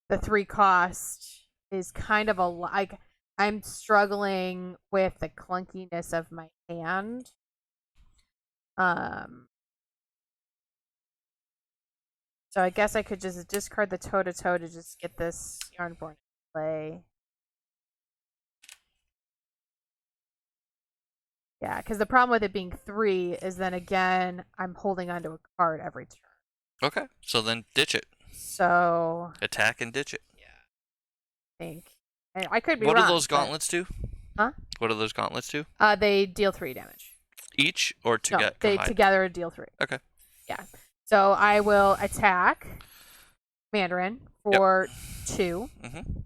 The 3 cost is kind of like I'm struggling with the clunkiness of my hand. So I guess I could just discard the toe-to-toe to just get this Yarnborn in play. Yeah, because the problem with it being 3 is then again, I'm holding onto a card every turn. Okay, so then ditch it. So Attack and ditch it. I think I could be What wrong. do those but- gauntlets do? Huh? What do those gauntlets do? They deal 3 damage. Each or No, they combined? together deal 3. Okay. Yeah. So I will attack Mandarin for 2. Mm-hmm.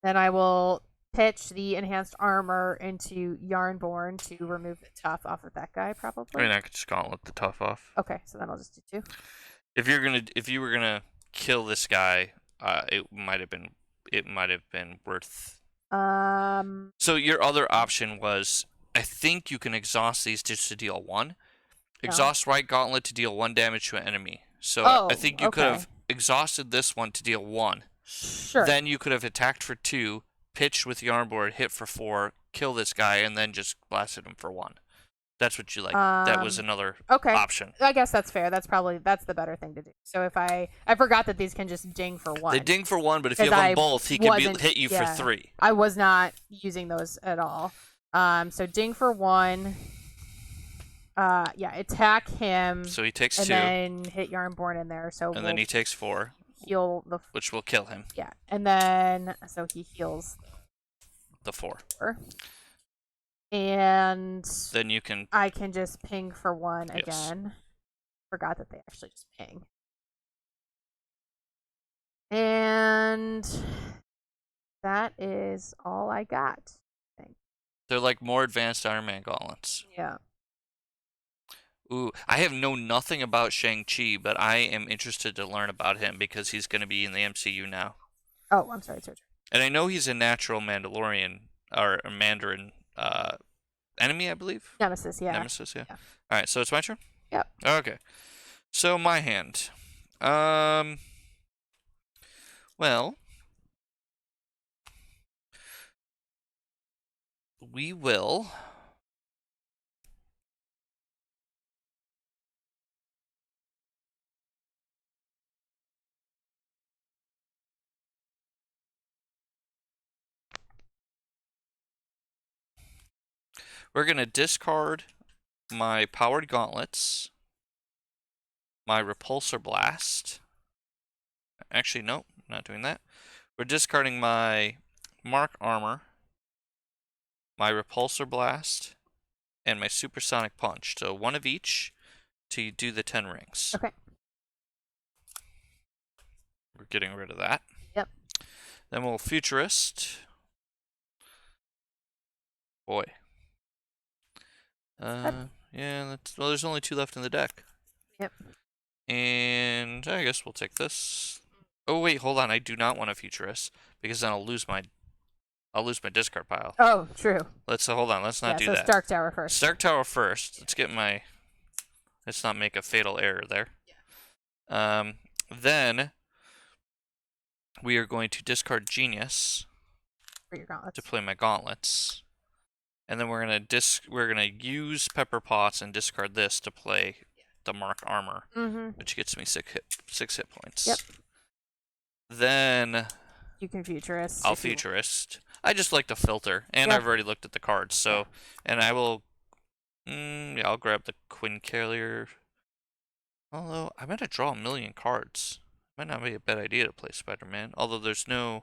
Then I will pitch the enhanced armor into Yarnborn to remove the tough off of that guy, I probably. mean, I could just gauntlet the tough off. Okay, so then I'll just do 2. If you were gonna kill this guy, it might have been worth. So your other option was, I think you can exhaust these just to deal 1. Exhaust right gauntlet to deal 1 damage to an enemy. So I think you could have exhausted this one to deal 1. Sure. Then you could have attacked for 2, pitched with Yarnboard, hit for 4, kill this guy, and then just blasted him for 1. That's what you like. That was another option. I guess that's fair. That's the better thing to do. So if I forgot that these can just ding for 1. They ding for 1, but if you have them both, he can hit you for 3. I was not using those at all. So ding for 1. Attack him. So he takes 2. And then hit Yarnborn in there. So then he takes 4. Heal which will kill him. Yeah, and then so he heals the 4. And then you can. I can just ping for 1 again. Forgot that they actually just ping. And that is all I got. I think. They're like more advanced Iron Man gauntlets. Yeah. Ooh, I have known nothing about Shang-Chi, but I am interested to learn about him because he's going to be in the MCU now. Oh, I'm sorry. And I know he's a natural Mandalorian, or a Mandarin enemy, I believe? Nemesis, yeah. Alright, so it's my turn? Yep. Okay. So, my hand. Well, we will... We're going to discard my Powered Gauntlets, my Repulsor Blast. Actually, no, not doing that. We're discarding my Mark Armor, my Repulsor Blast, and my Supersonic Punch. So 1 of each to do the 10 rings. Okay. We're getting rid of that. Yep. Then we'll Futurist. Boy. Yeah, there's only 2 left in the deck. Yep. And I guess we'll take this. Oh wait, hold on. I do not want a Futurist because then I'll lose my discard pile. Oh, true. Hold on. Let's not do that. Stark Tower first. Stark Tower first. Let's not make a fatal error there. Yeah. Then we are going to discard Genius for your gauntlets to play my gauntlets. And then we're gonna use Pepper Potts and discard this to play the Mark Armor, which gets me 6 hit points. Yep. Then you can Futurist. I'll Futurist. I just like to filter, and I've already looked at the cards. So, and I will. I'll grab the Quincarrier. Although I might draw 1,000,000 cards. Might not be a bad idea to play Spider-Man. Although there's no.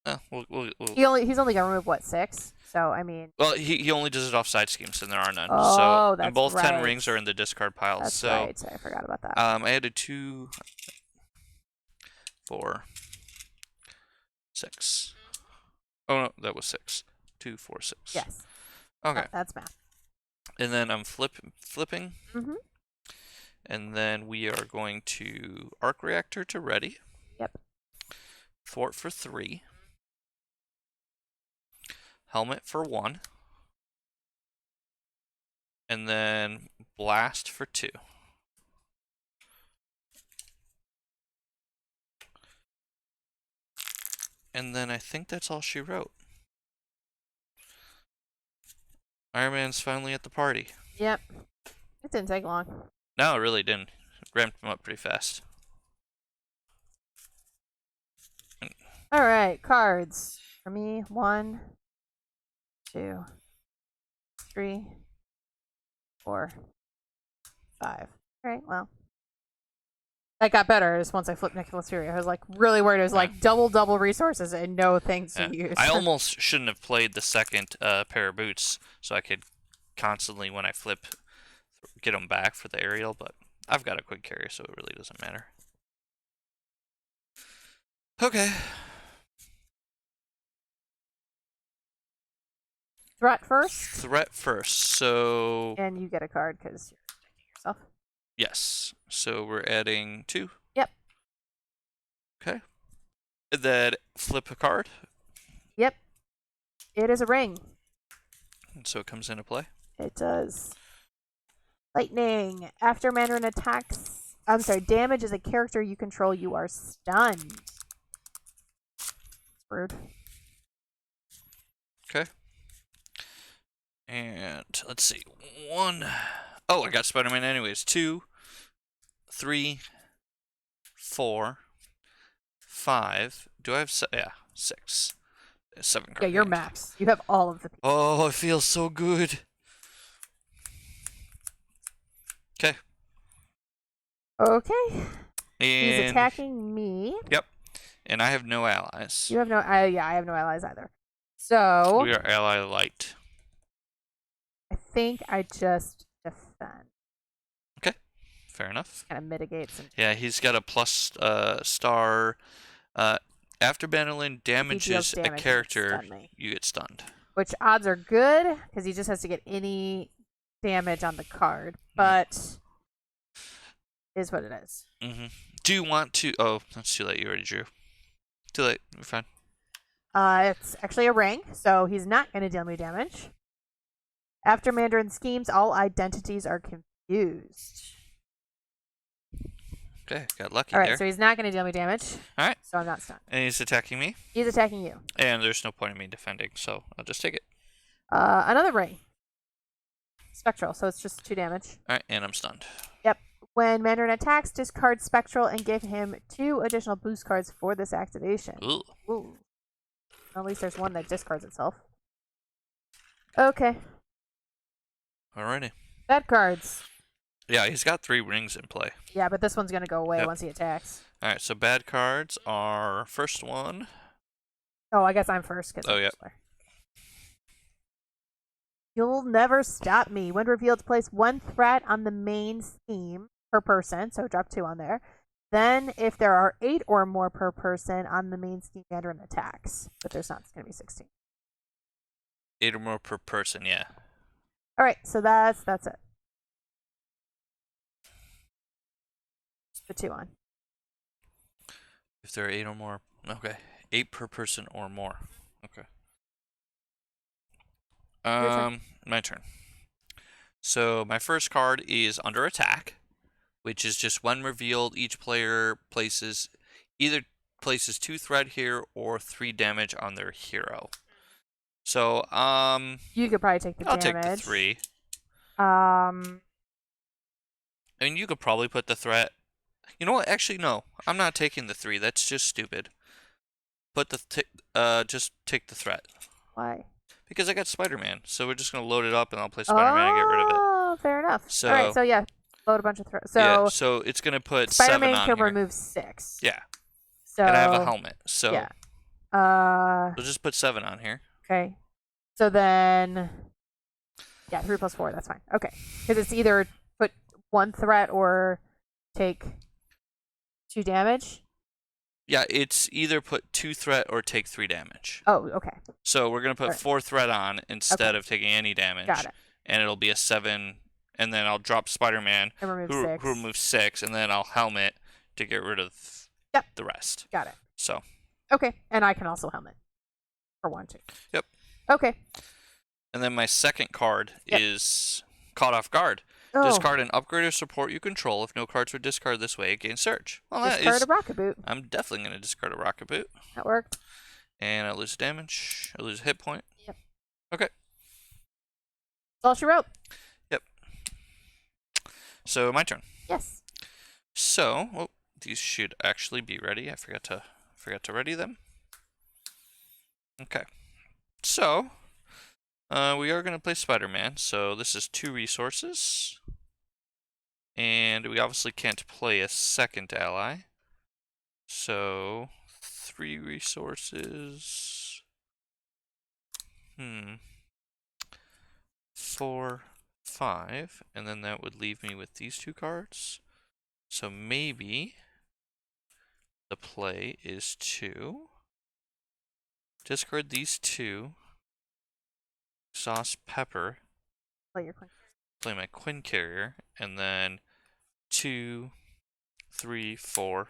He's only gonna remove what, 6? So I mean. Well, he only does it off side schemes, and there are none. Oh, that's and both right. 10 rings are in the discard pile. That's so right. I forgot about that. I added 2, 4, 6. Oh no, that was 6. 2, 4, 6. Yes. Okay. That's math. And then I'm flipping. Mm-hmm. And then we are going to Arc Reactor to ready. Yep. Thwart for 3. Helmet for 1. And then Blast for 2. And then I think that's all she wrote. Iron Man's finally at the party. Yep. It didn't take long. No, it really didn't. Ramped him up pretty fast. Alright, cards. For me, 1, 2, 3, 4, 5. Alright, well. That got better just once I flipped Nicholas Fury. I was like really worried. It was like double resources and no things to use. I almost shouldn't have played the second pair of boots so I could constantly, when I flip, get them back for the aerial, but I've got a quick carry, so it really doesn't matter. Okay. Threat first. Threat first. So And you get a card because you're protecting yourself. yes. So we're adding 2. Yep. Okay. And then flip a card. Yep. It is a ring. And so it comes into play. It does. Lightning. After Mandarin attacks, damages a character you control, you are stunned. Rude. Okay. And let's see. 1. Oh, I got Spider-Man anyways. 2, 3, 4, 5. Do I have 6? 7 cards. Yeah, you're max. You have all of the people. Oh, it feels so good. Okay. Okay. And He's attacking me. Yep. And I have no allies. You have no. I have no allies either. So We are ally light. I think I just defend. Okay. Fair enough. Kind of mitigate some. Yeah, he's got a plus star. After battling damages a character, you get stunned. Which odds are good because he just has to get any damage on the card, but is what it is. Mm-hmm. Do you want to? Oh, that's too late. You already drew. Too late. You're fine. It's actually a ring, so he's not going to deal me damage. After Mandarin schemes, all identities are confused. Okay, got lucky All right, there. so he's not going to deal me damage. All right. So I'm not stunned. And he's attacking me. He's attacking you. And there's no point in me defending, so I'll just take it. Another ring. Spectral, so it's just 2 damage. All right, and I'm stunned. Yep. When Mandarin attacks, discard Spectral and give him 2 additional boost cards for this activation. Ooh. Ooh. At least there's one that discards itself. Okay. Alrighty. Bad cards. Yeah, he's got 3 rings in play. Yeah, but this one's going to go away once he attacks. All right, so bad cards are first one. Oh, I guess I'm first. Oh, yeah. You'll never stop me. When revealed, place 1 threat on the main scheme per person, so drop 2 on there. Then, if there are 8 or more per person on the main scheme, Mandarin attacks. But there's not, it's going to be 16. 8 or more per person, yeah. All right, so that's it. Just put 2 on. If there are 8 or more. Okay. 8 per person or more. Okay. My turn. So my first card is Under Attack, which is just when revealed, each player either places 2 threat here or 3 damage on their hero. So you could probably take the I'll damage. take the 3. I mean, you could probably put the threat. You know what? Actually, no. I'm not taking the 3. That's just stupid. Put the just take the threat. Why? Because I got Spider-Man, so we're just gonna load it up and I'll play Spider-Man and get rid of it. Oh, fair enough. So, all right, so yeah, load a bunch of threats. So yeah, so it's gonna put 7 Spider-Man on can here. remove 6. Yeah. So And I have a helmet, so yeah. we'll just put 7 on here. Okay. So then, yeah, 3 plus 4. That's fine. Okay, because it's either put 1 threat or take 2 damage. Yeah, it's either put 2 threat or take 3 damage. Oh, okay. So we're gonna put 4 threat on instead of taking any damage. Got it. And it'll be a 7, and then I'll drop Spider-Man, And remove who 6. removes 6, and then I'll helmet to get rid of the rest. Got it. So. Okay, and I can also helmet for 1 too. Yep. Okay. And then my second card is Caught Off Guard. Oh. Discard an upgrade or support you control. If no cards were discarded this way, it gains Surge. Well, discard a Rocket Boot. I'm definitely going to discard a Rocket Boot. That worked. And I lose damage. I lose a hit point. Yep. Okay. That's all she wrote. Yep. So, my turn. Yes. So, these should actually be ready. I forgot to ready them. Okay. So, we are going to play Spider-Man, so this is 2 resources. And we obviously can't play a second ally. So, 3 resources. 4, 5. And then that would leave me with these 2 cards. So maybe the play is to discard these 2. exhaust pepper, Play your Quinn. play my Quinn carrier, and then 2, 3, 4,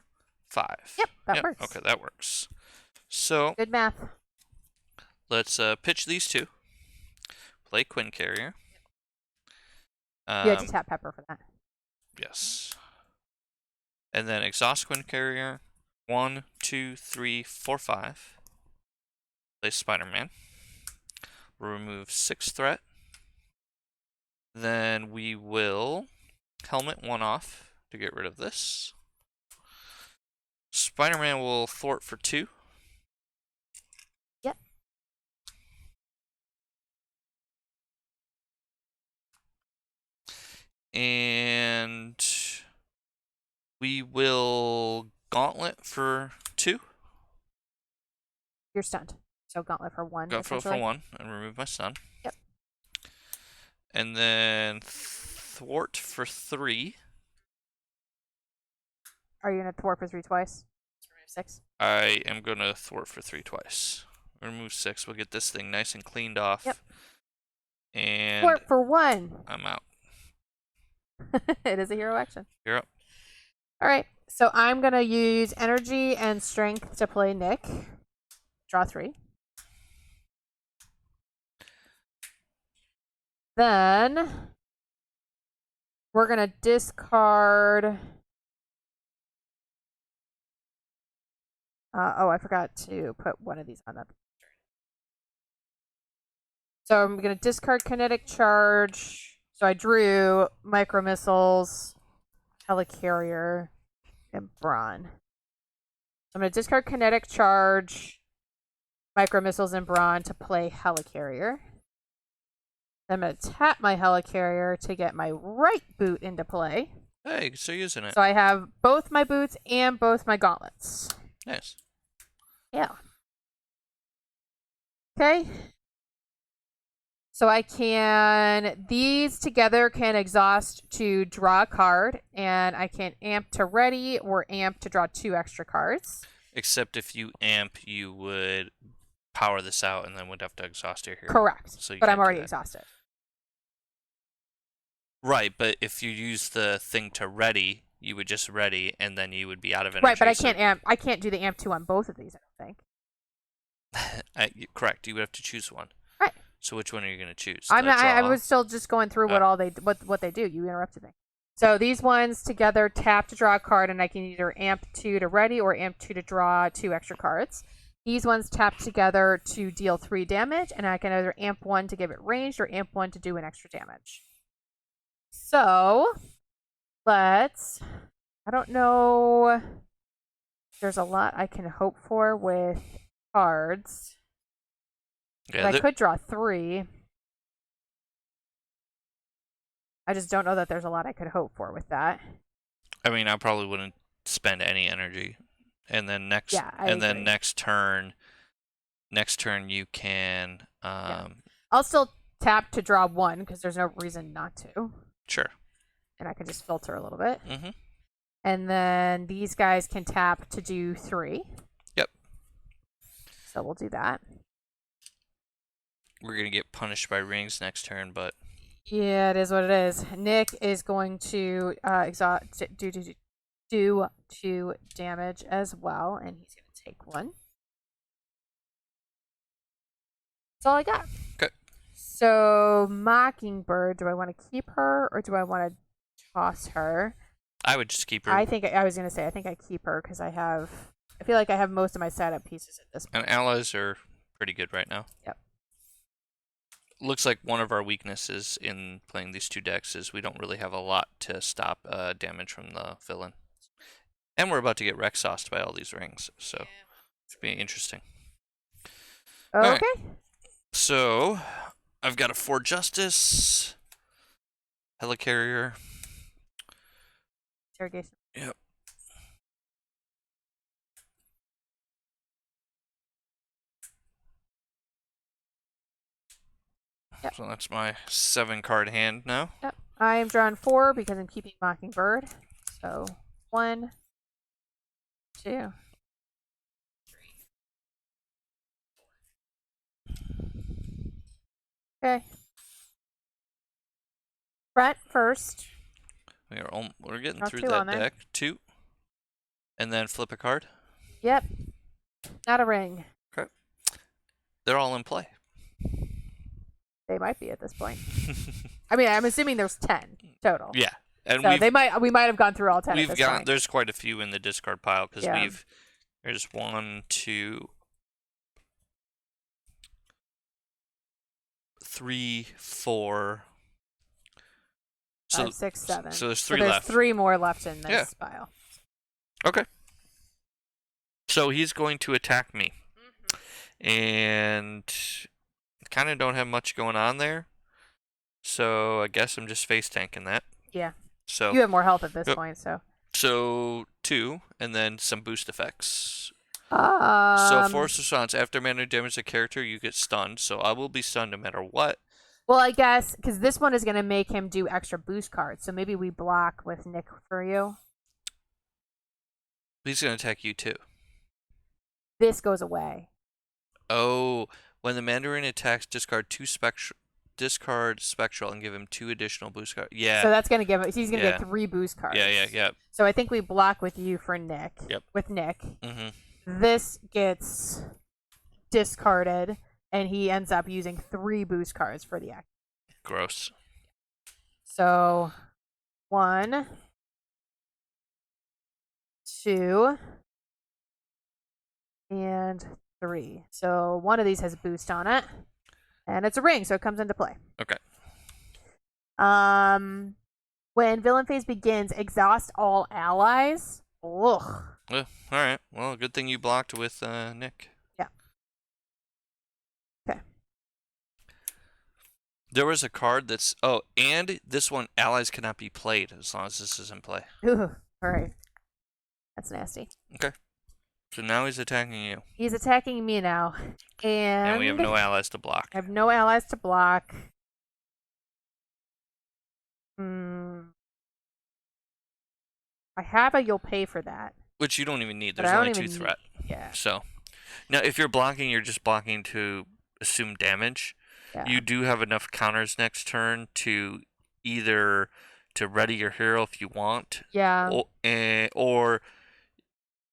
5. Yep, that works. Okay, that works. So Good math. let's pitch these two. Play Quinn carrier. You had to tap pepper for that. Yes. And then exhaust Quinn carrier. 1, 2, 3, 4, 5. Play Spider-Man. Remove 6 threat. Then we will helmet 1 off to get rid of this. Spider-Man will thwart for 2. Yep. And we will gauntlet for 2. You're stunned. So gauntlet for 1. Gauntlet for 1 and remove my stun. Yep. And then thwart for 3. Are you gonna thwart for 3 twice? Remove 6. I am gonna thwart for 3 twice. Remove 6. We'll get this thing nice and cleaned off. Yep. And Thwart for 1. I'm out. It is a hero action. You're up. All right. So I'm gonna use energy and strength to play Nick. Draw 3. Then we're gonna discard. Oh, I forgot to put one of these on that. So I'm gonna discard kinetic charge. So I drew micro missiles, helicarrier, and brawn. I'm gonna discard kinetic charge, micro missiles, and brawn to play helicarrier. I'm going to tap my helicarrier to get my right boot into play. Hey, you're still using it. So I have both my boots and both my gauntlets. Nice. Yeah. Okay. So I can, these together can exhaust to draw a card, and I can amp to ready or amp to draw 2 extra cards. Except if you amp, you would power this out and then would have to exhaust your hero. Correct. So but I'm already exhausted. Right, but if you use the thing to ready, you would just ready, and then you would be out of energy. Right, but I can't amp. I can't do the amp 2 on both of these, I don't think. Correct. You would have to choose one. Right. So which one are you going to choose? I was still just going through what they do. You interrupted me. So these ones together tap to draw a card, and I can either amp 2 to ready or amp 2 to draw 2 extra cards. These ones tap together to deal 3 damage, and I can either amp 1 to give it ranged or amp 1 to do an extra damage. So I don't know. There's a lot I can hope for with cards. Yeah, I could draw 3. I just don't know that there's a lot I could hope for with that. I mean, I probably wouldn't spend any energy, and then next turn you can. I'll still tap to draw 1 because there's no reason not to. Sure. And I can just filter a little bit. Mm-hmm. And then these guys can tap to do 3. Yep. So we'll do that. We're going to get punished by rings next turn, but... Yeah, it is what it is. Nick is going to do 2 damage as well, and he's going to take 1. That's all I got. Okay. So, Mockingbird, do I want to keep her, or do I want to toss her? I would just keep her. I think I keep her because I feel like I have most of my setup pieces at this point. And allies are pretty good right now. Yep. Looks like one of our weaknesses in playing these 2 decks is we don't really have a lot to stop damage from the villain. And we're about to get Rexhausted by all these rings, so it's be interesting. Okay. Right. So, I've got a 4 Justice, Helicarrier. Interrogation. Yep. Yep. So that's my 7-card hand now. Yep. I am drawing 4 because I'm keeping Mockingbird. So 1, 2, 3, Okay. Brett first. We're getting Draw through 2 that on there. deck. 2. And then flip a card. Yep. Not a ring. Okay. They're all in play. They might be at this point. I mean, I'm assuming there's 10 total. Yeah. And So we might have gone through all 10 at this point. There's quite a few in the discard pile because Yeah. there's 1, 2, 3, 4. So 5, 6, 7. So there's 3 there's left. 3 more left in this pile. Okay. So he's going to attack me. And kind of don't have much going on there. So I guess I'm just face tanking that. Yeah. So you have more health at this point, so. So 2, and then some boost effects. So force response. After mana damage a character, you get stunned. So I will be stunned no matter what. Well, I guess, because this one is going to make him do extra boost cards. So maybe we block with Nick for you. He's going to attack you too. This goes away. Oh, when the Mandarin attacks, discard Spectral and give him 2 additional boost cards. Yeah. So that's going to give he's going to get 3 boost cards. Yeah. So I think we block with you for Nick. Yep. With Nick. Mm-hmm. This gets discarded, and he ends up using 3 boost cards for the act. Gross. So 1, 2, and 3. So one of these has a boost on it, and it's a ring, so it comes into play. Okay. When villain phase begins, exhaust all allies. Ugh. All right. Well, good thing you blocked with Nick. Yeah. Okay. There was a card that's and this one, allies cannot be played as long as this is in play. Ooh. All right. That's nasty. Okay. So now he's attacking you. He's attacking me now, And we have no allies to block. I have no allies to block. I have a you'll pay for that. Which you don't even need. There's only 2 threat. Yeah. So now if you're blocking, you're just blocking to assume damage. Yeah. You do have enough counters next turn to either to ready your hero if you want. Yeah.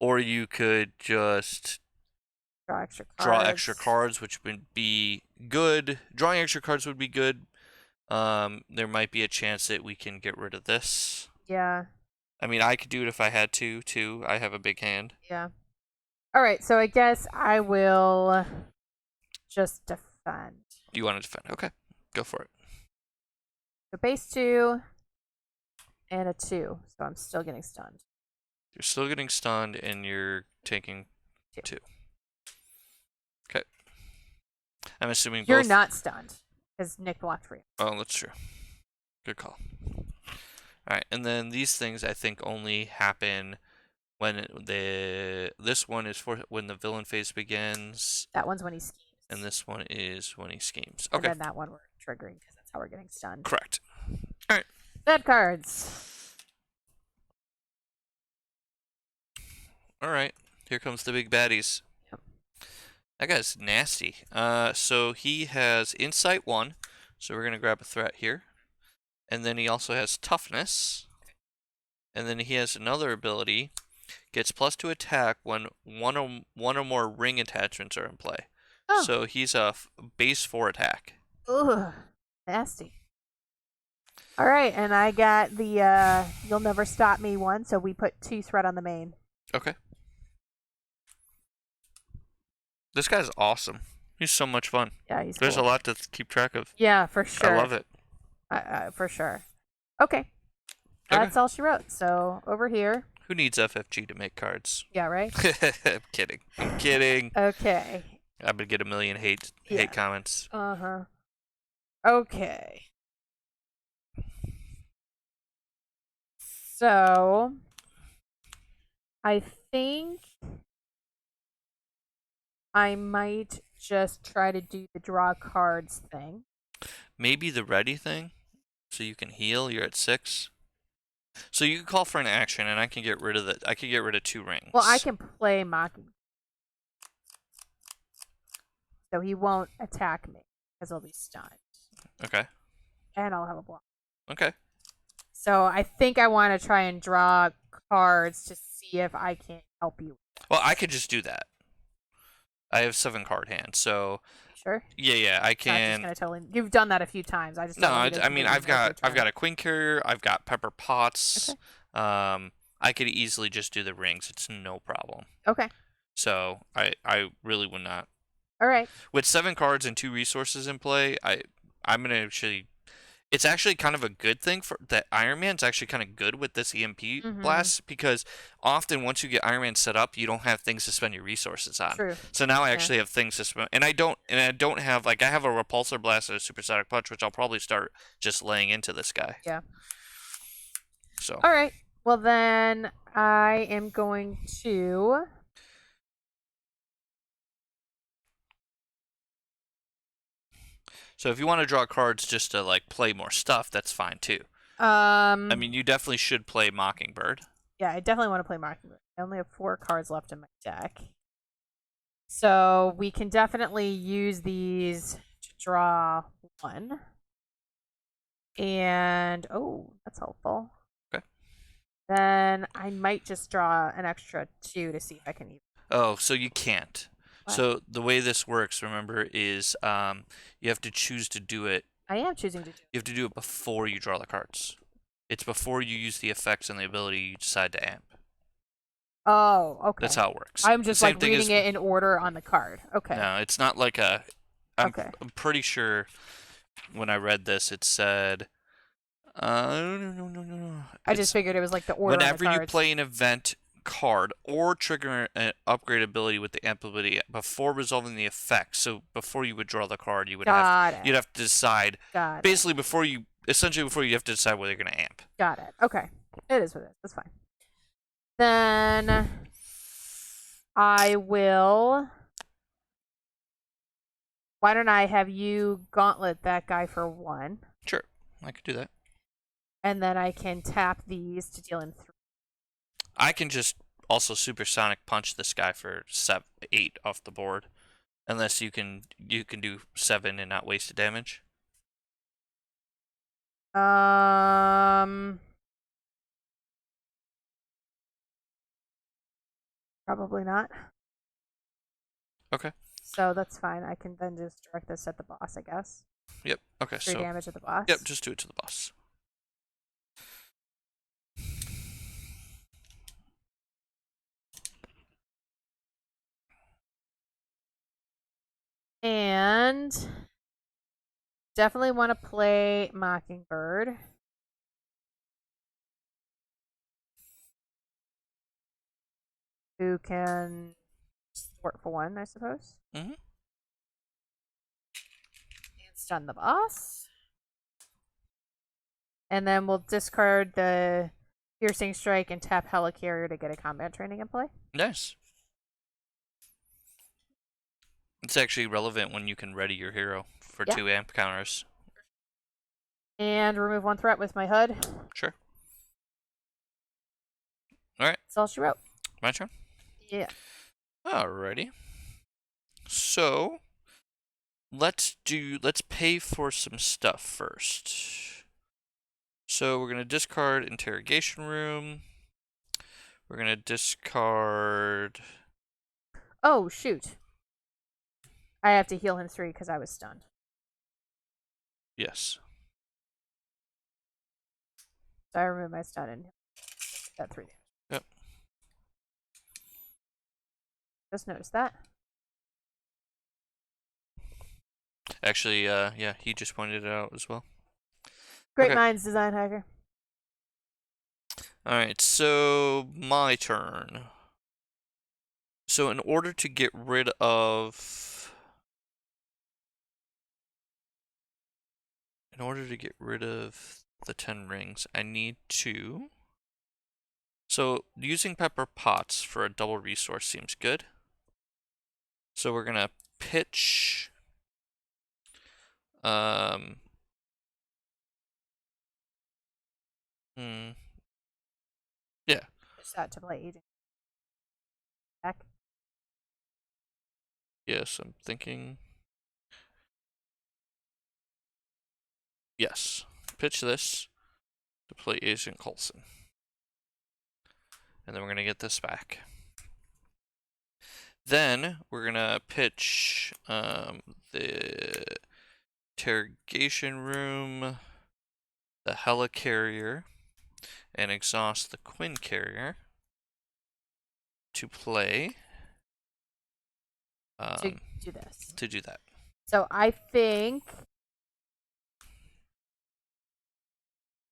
Or you could just draw extra cards, which would be good. Drawing extra cards would be good. There might be a chance that we can get rid of this. Yeah. I mean, I could do it if I had to, too. I have a big hand. Yeah. All right, so I guess I will just defend. You want to defend? Okay, go for it. So base 2 and a 2, so I'm still getting stunned. You're still getting stunned, and you're taking 2. Okay. I'm assuming You're both... not stunned, because Nick blocked for you. Oh, that's true. Good call. Alright, and then these things I think only happen when this one is for when the villain phase begins. That one's when he schemes. And this one is when he schemes. Okay. Okay. And then that one we're triggering because that's how we're getting stunned. Correct. Alright. Bad cards. Alright. Here comes the big baddies. Yep. That guy's nasty. So he has Insight 1. So we're gonna grab a threat here. And then he also has Toughness. And then he has another ability. Gets +2 attack when one or more ring attachments are in play. Oh. So he's a base 4 attack. Ugh. Nasty. All right, and I got the You'll Never Stop Me one, so we put 2 threat on the main. Okay. This guy's awesome. He's so much fun. Yeah, he's There's cool. a lot to keep track of. Yeah, for sure. I love it. For sure. Okay. That's all she wrote. So over here. Who needs FFG to make cards? Yeah, right? I'm kidding. I'm kidding. Okay. I would get a million hate comments. Uh-huh. Okay. So I think I might just try to do the draw cards thing. Maybe the ready thing, so you can heal. You're at 6. So you can call for an action, and I can get rid of the. I can get rid of 2 rings. Well, I can play Mockingbird, so he won't attack me because he'll be stunned. Okay. and I'll have a block. Okay. So I think I want to try and draw cards to see if I can help you. Well, I could just do that. I have 7 card hands, so You sure? yeah, I Not just can. gonna totally. You've done that a few times. I just No, don't want you to I mean completely milk your I've turn. got a Queen Carrier, I've got Pepper Potts. Okay. I could easily just do the rings. It's no problem. Okay. So I really would not. All right. With 7 cards and 2 resources in play, I'm gonna actually. It's actually kind of a good thing for that Iron Man's actually kind of good with this EMP Mm-hmm. blast because often once you get Iron Man set up, you don't have things to spend your resources on. True. So now I Yeah. actually have things to spend, and I don't have like I have a repulsor blast and a supersonic punch, which I'll probably start just laying into this guy. Yeah. So All right. Well, then I am going to. if you want to draw cards just to like play more stuff, that's fine too. I mean, you definitely should play Mockingbird. Yeah, I definitely want to play Mockingbird. I only have 4 cards left in my deck. So we can definitely use these to draw 1. And, oh, that's helpful. Okay. Then I might just draw an extra 2 to see if I can even. Oh, so you can't. What? So the way this works, remember, is you have to choose to do it. I am choosing to do. You have to do it before you draw the cards. It's before you use the effects and the ability you decide to amp. Oh, okay. That's how it works. I'm just Same like thing reading as, it in order on the card. Okay. No, it's not like a. Okay. I'm pretty sure when I read this, it said. No. I just figured it was like the order on the Whenever you cards. play an event card or trigger an upgrade ability with the amp ability before resolving the effect. So before you would draw the card, you'd have to decide Got basically before you have to decide whether you're going to amp. Got it. Okay. It is what it is. That's fine. Then I will. Why don't I have you gauntlet that guy for 1? Sure, I could do that. And then I can tap these to deal him 3. I can just also supersonic punch this guy for 8 off the board, unless you can do 7 and not waste the damage. Probably not. Okay. So that's fine. I can then just direct this at the boss, I guess. Yep. Okay. 3 damage at the boss. Yep. Just do it to the boss. And definitely want to play Mockingbird. Who can thwart for 1, I suppose. Mm-hmm. And stun the boss. And then we'll discard the Piercing Strike and tap Helicarrier to get a combat training in play. Nice. It's actually relevant when you can ready your hero for 2 amp counters. And remove 1 threat with my HUD. Sure. Alright. That's all she wrote. My turn? Yeah. Alrighty. So let's pay for some stuff first. So we're gonna discard Interrogation Room. We're gonna discard. Oh shoot! I have to heal him 3 because I was stunned. Yes. So I remove my stun and that 3 damage. Yep. Just noticed that. Actually, yeah, he just pointed it out as well. Great minds, Designhacker. Alright, so my turn. So in order to get rid of the 10 rings, I need to. So using Pepper Potts for a double resource seems good. So we're gonna pitch. Yeah. Just that to play agent. Back. Yes, I'm thinking. Yes. Pitch this to play Agent Coulson. And then we're going to get this back. Then we're going to pitch the interrogation room, the helicarrier, and exhaust the Quinn carrier to play. To do this. To do that. So I think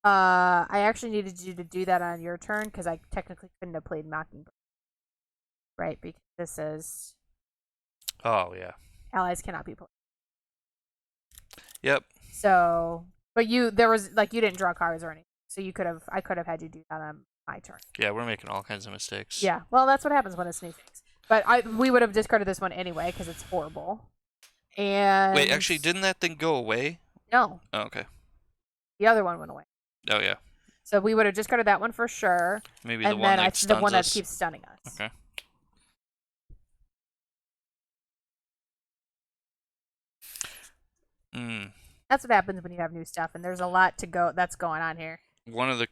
I actually needed you to do that on your turn because I technically couldn't have played Mockingbird. Right, because this is Oh, yeah. allies cannot be played. Yep. So, but you didn't draw cards or anything. So I could have had you do that on my turn. Yeah, we're making all kinds of mistakes. Yeah, well, that's what happens when it's new things. But we would have discarded this one anyway because it's horrible. And wait, actually, didn't that thing go away? No. Oh, okay. The other one went away. Oh, yeah. So we would have discarded that one for sure. Maybe and the one that stuns the one that us. keeps stunning us. Okay. That's what happens when you have new stuff, and there's a lot that's going on here. One of the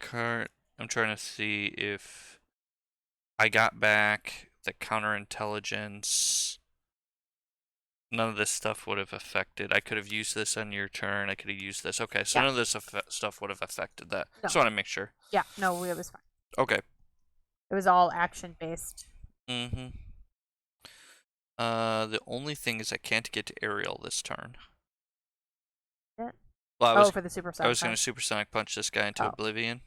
I'm trying to see if I got back the counterintelligence. None of this stuff would have affected. I could have used this on your turn. I could have used this. Okay, so none of this stuff would have affected that. No. Just want to make sure. Yeah, no, it was fine. Okay. It was all action based. Mm-hmm. The only thing is I can't get to Ariel this turn. Yeah. Well, for the supersonic. I was going to supersonic punch this guy into oblivion.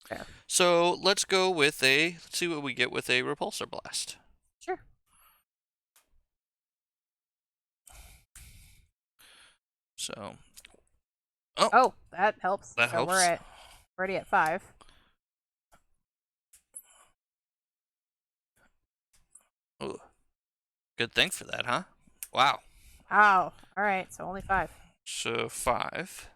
Fair. So let's go with let's see what we get with a repulsor blast. Sure. So. Oh, that helps. That helps. We're already at 5. Ooh. Good thing for that, huh? Wow. Oh, all right. So only 5. So 5.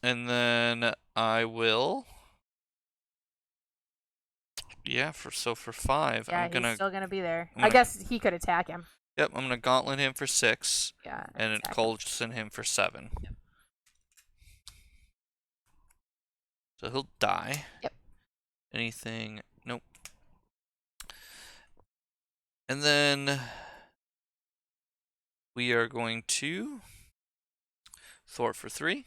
And then I will. Yeah, for 5. Yeah, I'm gonna. he's still gonna be there. I guess he could attack him. Yep, I'm gonna gauntlet him for 6. Yeah. And Coulson him for 7. Yep. So he'll die. Yep. Anything? Nope. And then we are going to thwart for 3.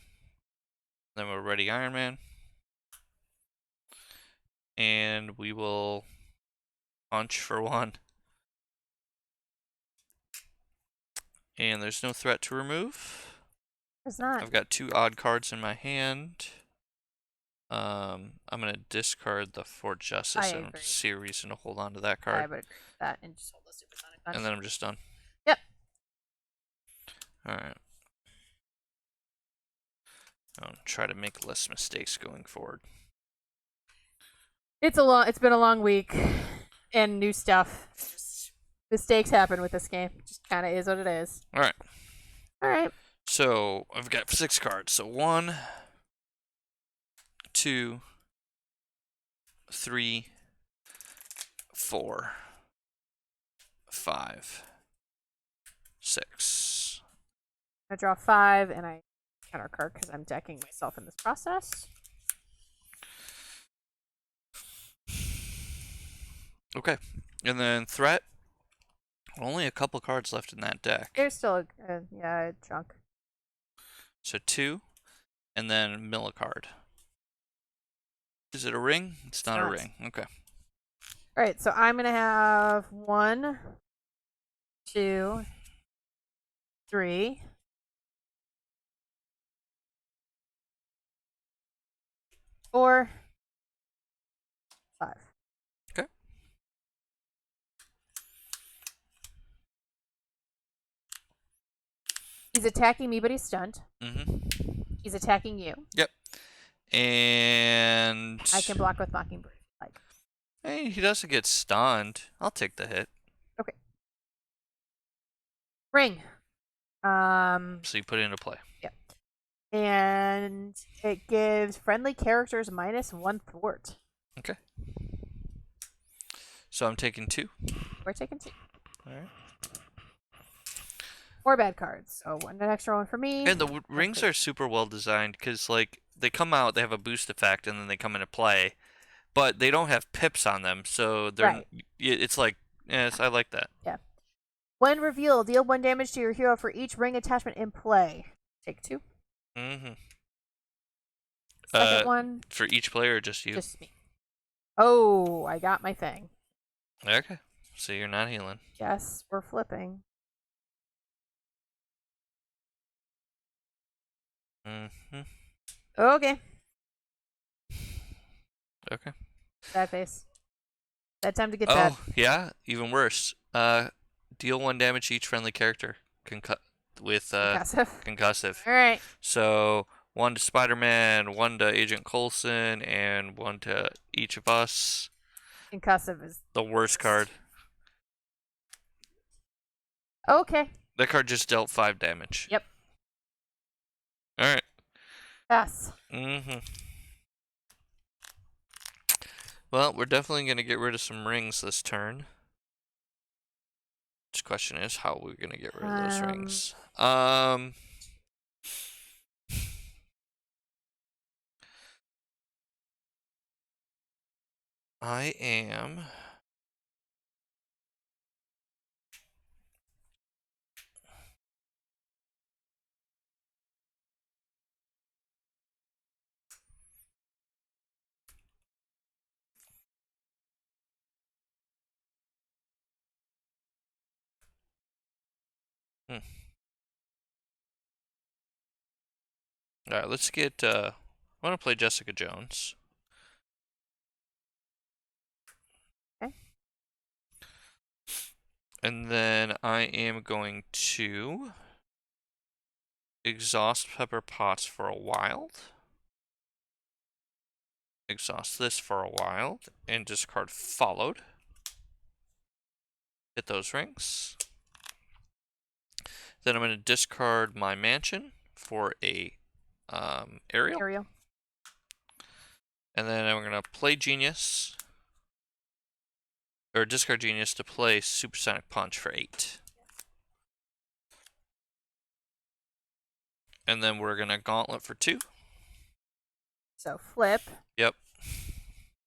Then we're ready Iron Man. And we will punch for 1. And there's no threat to remove. There's not. I've got 2 odd cards in my hand. I'm gonna discard the Fort Justice. I don't see a reason to hold on to that card. I would agree with that, and just hold the supersonic punch. And then I'm just done. Yep. All right. I'll try to make less mistakes going forward. It's been a long week, and new stuff. Mistakes happen with this game. Just kind of is what it is. All right. All right. So I've got 6 cards. So 1, 2, 3, 4, 5, 6. I draw 5, and I counter card because I'm decking myself in this process. Okay. And then threat. Only a couple cards left in that deck. There's still a chunk. So 2, and then mill a card. Is it a ring? It's not a ring. Okay. All right, so I'm gonna have 1, 2, 3. 4, 5. Okay. He's attacking me, but he's stunned. Mm-hmm. He's attacking you. Yep. And I can block with Mockingbird. Hey, he doesn't get stunned. I'll take the hit. Okay. Ring. So you put it into play. Yep. And it gives friendly characters -1 thwart. Okay. So I'm taking 2. We're taking 2. All right. 4 bad cards. So an extra one for me. And the rings are super well designed because, like, they come out, they have a boost effect, and then they come into play, but they don't have pips on them, so they're Right. it's like, yes, I like that. Yeah. When revealed, deal 1 damage to your hero for each ring attachment in play. Take 2. Mm-hmm. Second one. For each player, or just you? Just me. Oh, I got my thing. Okay. So you're not healing. Yes, we're flipping. Mm-hmm. Okay. Okay. Sad face. Bad time to get Oh, that. yeah? Even worse. Deal 1 damage to each friendly character. With concussive. Alright. So 1 to Spider-Man, 1 to Agent Coulson, and 1 to each of us. Concussive is The worst card. okay. That card just dealt 5 damage. Yep. Alright. Yes. Mm-hmm. Well, we're definitely going to get rid of some rings this turn. The question is, how are we going to get rid of those rings? I am... Alright, let's get, I want to play Jessica Jones. Okay. And then I am going to exhaust Pepper Potts for a wild. Exhaust this for a wild. And discard Followed. Hit those rings. Then I'm going to discard my Mansion for a Aerial. And then I'm going to play Genius. Or discard Genius to play Supersonic Punch for 8. And then we're going to Gauntlet for 2. So flip. Yep.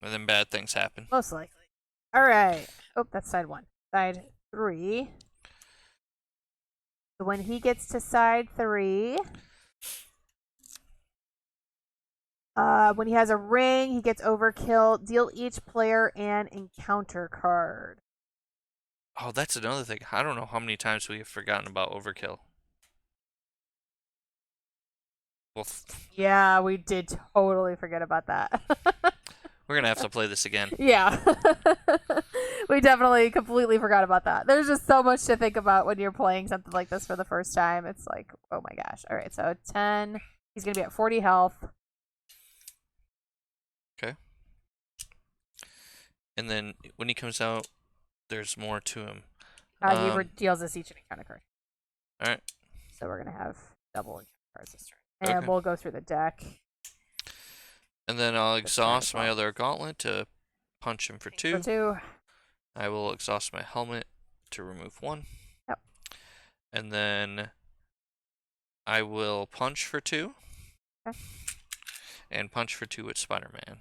And then bad things happen. Most likely. Alright. Oh, that's side 1. Side 3. So when he gets to side 3, when he has a ring, he gets overkill. Deal each player an encounter card. Oh, that's another thing. I don't know how many times we have forgotten about Overkill. Well, yeah, we did totally forget about that. we're going to have to play this again. Yeah. We definitely completely forgot about that. There's just so much to think about when you're playing something like this for the first time. It's like, oh my gosh. All right, so 10. He's going to be at 40 health. Okay. And then when he comes out, there's more to him. He deals us each an encounter card. All right. So we're going to have double encounter cards this turn. And Okay. we'll go through the deck. And then I'll exhaust my other Gauntlet to punch him for 2. For 2. I will exhaust my Helmet to remove 1. Yep. And then I will punch for 2. Okay. And punch for 2 with Spider-Man.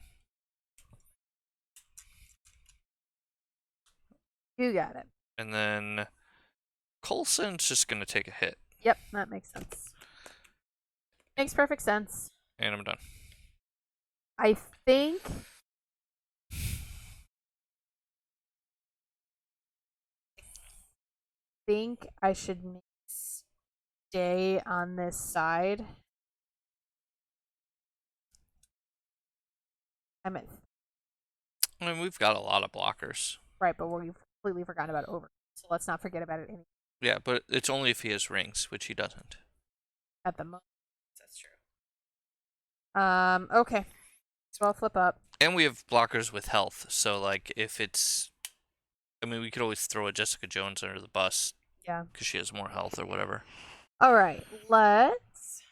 You got it. And then Coulson's just going to take a hit. Yep, that makes sense. Makes perfect sense. And I'm done. I think I should stay on this side. I mean, we've got a lot of blockers. Right, but we've completely forgotten about over. So let's not forget about it Yeah, but it's only if he has rings, which he doesn't. at the moment. That's true. Okay. So I'll flip up. And we have blockers with health, so like if it's, I mean, we could always throw a Jessica Jones under the bus. Yeah. Because she has more health or whatever. All right, let's.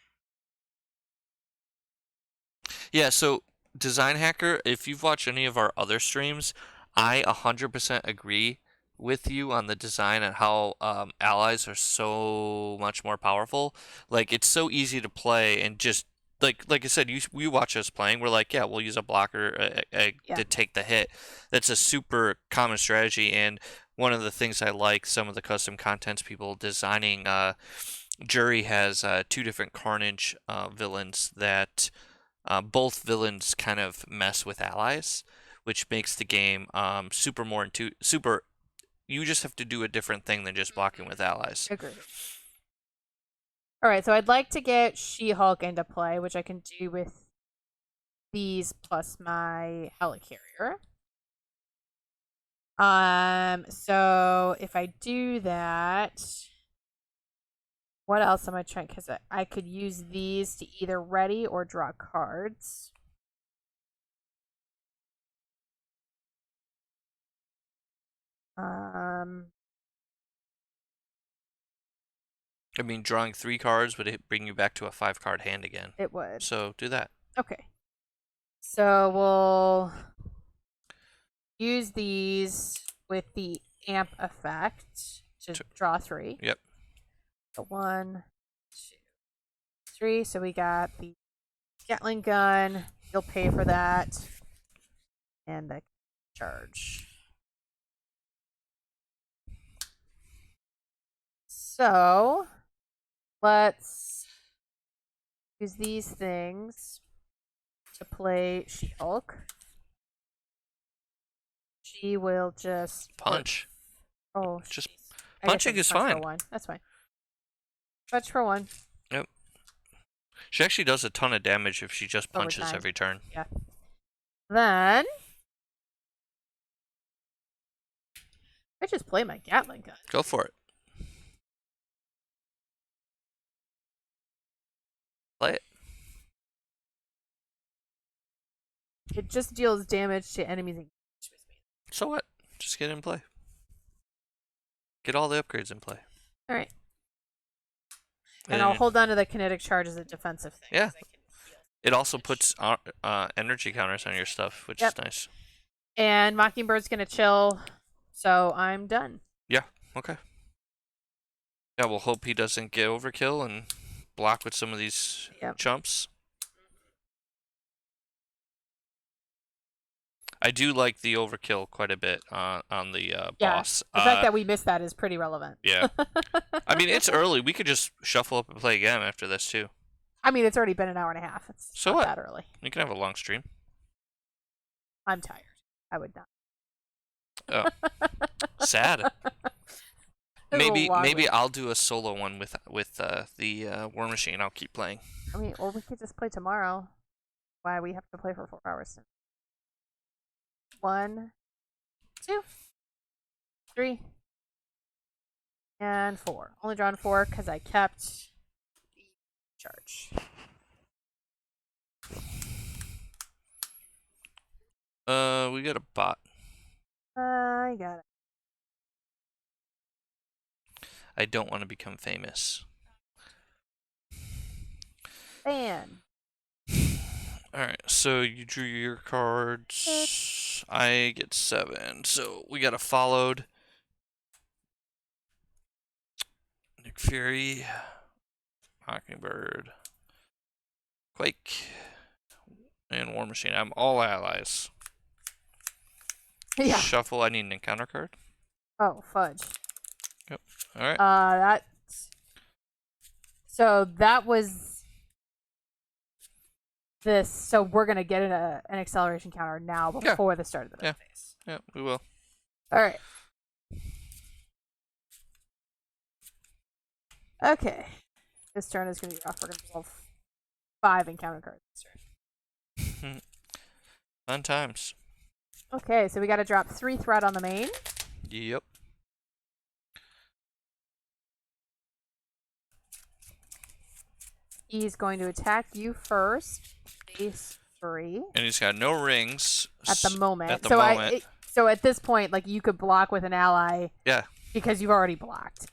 Yeah, so Designhacker, if you've watched any of our other streams, I 100% agree with you on the design and how allies are so much more powerful. Like it's so easy to play and just like I said, we watch us playing. We're like, yeah, we'll use a blocker Yeah. to take the hit. That's a super common strategy, and one of the things I like some of the custom contents people designing. Jury has two different Carnage villains that both villains kind of mess with allies, which makes the game super. You just have to do a different thing than just blocking with allies. Agreed. All right, so I'd like to get She-Hulk into play, which I can do with these plus my helicarrier. So if I do that, what else am I trying? Because I could use these to either ready or draw cards. I mean, drawing 3 cards would bring you back to a 5-card hand again. It would. So do that. Okay. So we'll use these with the amp effect to draw 3. Yep. So 1, 2, 3. So we got the Gatling gun. You'll pay for that. And the charge. So let's use these things to play She-Hulk. She will just punch. Oh, just geez. punching is punch fine. For 1. That's fine. Punch for 1. Yep. She actually does a ton of damage if she just punches Overtime. every turn. Yeah. Then I just play my Gatling gun. Go for it. Play it. It just deals damage to enemies engaged with me. So what? Just get it in play. Get all the upgrades in play. All right. And I'll hold on to the kinetic charge as a defensive thing. Yeah. It also puts energy counters on your stuff, which is nice. And Mockingbird's going to chill, so I'm done. Yeah, okay. Yeah, we'll hope he doesn't get overkill and block with some of these chumps. I do like the overkill quite a bit on the boss. The fact that we missed that is pretty relevant. Yeah. I mean, it's early. We could just shuffle up and play again after this, too. I mean, it's already been an hour and a half. It's so not that early. You can have a long stream. I'm tired. I would not. Oh. Sad. Maybe I'll do a solo one with the War Machine. I'll keep playing. I mean, or we could just play tomorrow. Why we have to play for 4 hours? 1, 2, 3, and 4. Only drawn 4 because I kept the charge. We got a bot. I got it. I don't want to become famous. Ban. Alright, so you drew your cards. I get 7. So we got a followed. Nick Fury. Mockingbird. Quake. And War Machine. I'm all allies. Yeah. Shuffle. I need an encounter card. Oh, fudge. Yep. Alright. So that was this. So we're going to get an acceleration counter now before the start of the phase. Yeah, we will. All right. Okay. This turn is going to be off. We're going to roll 5 encounter cards this turn. Fun times. Okay, so we got to drop 3 threat on the main. Yep. He's going to attack you first. Base 3. And he's got no rings at the moment. At the moment. So at this point, like, you could block with an ally. Yeah. Because you've already blocked.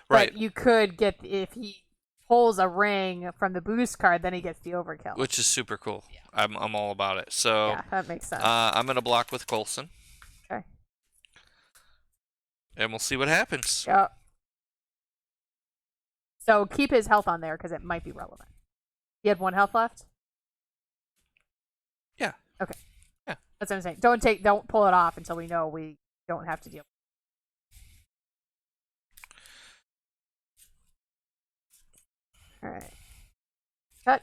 Right. But you could get, if he pulls a ring from the boost card, then he gets the overkill. Which is super cool. Yeah. I'm all about it. So yeah, that makes sense. I'm gonna block with Coulson. Okay. And we'll see what happens. Yep. So keep his health on there because it might be relevant. He had 1 health left? Yeah. Okay. Yeah. That's what I'm saying. Don't pull it off until we know we don't have to deal. Alright. Cut.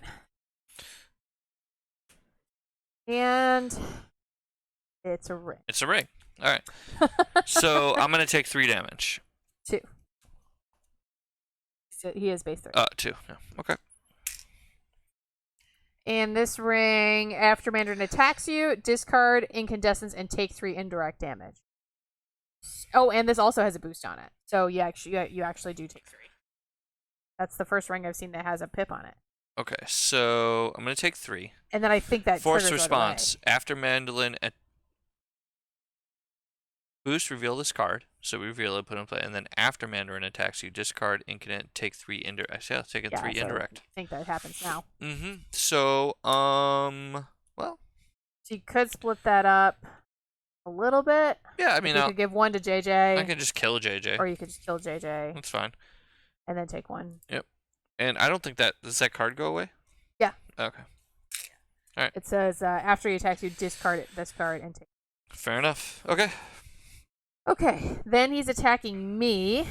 And it's a ring. It's a ring. All right. So I'm going to take 3 damage. 2. So he is base 3. 2. Yeah. Okay. And this ring, after Mandarin attacks you, discard incandescence and take 3 indirect damage. Oh, and this also has a boost on it. So you actually do take 3. That's the first ring I've seen that has a pip on it. Okay, so I'm going to take 3. And then I think that Force response. After Mandarin boost, reveal this card. So we reveal it, put it in play. And then after Mandarin attacks you, discard incandescent, take 3 indirect. Actually, I'll take 3 indirect. I think that happens now. So, well. So you could split that up a little bit. Yeah, I mean, you could give 1 to JJ. I can just kill JJ. Or you could just kill JJ. That's fine. And then take 1. Yep. And I don't think does that card go away? Yeah. Okay. All right. It says after he attacks you, discard this card and take. Fair enough. Okay. Okay. Then he's attacking me,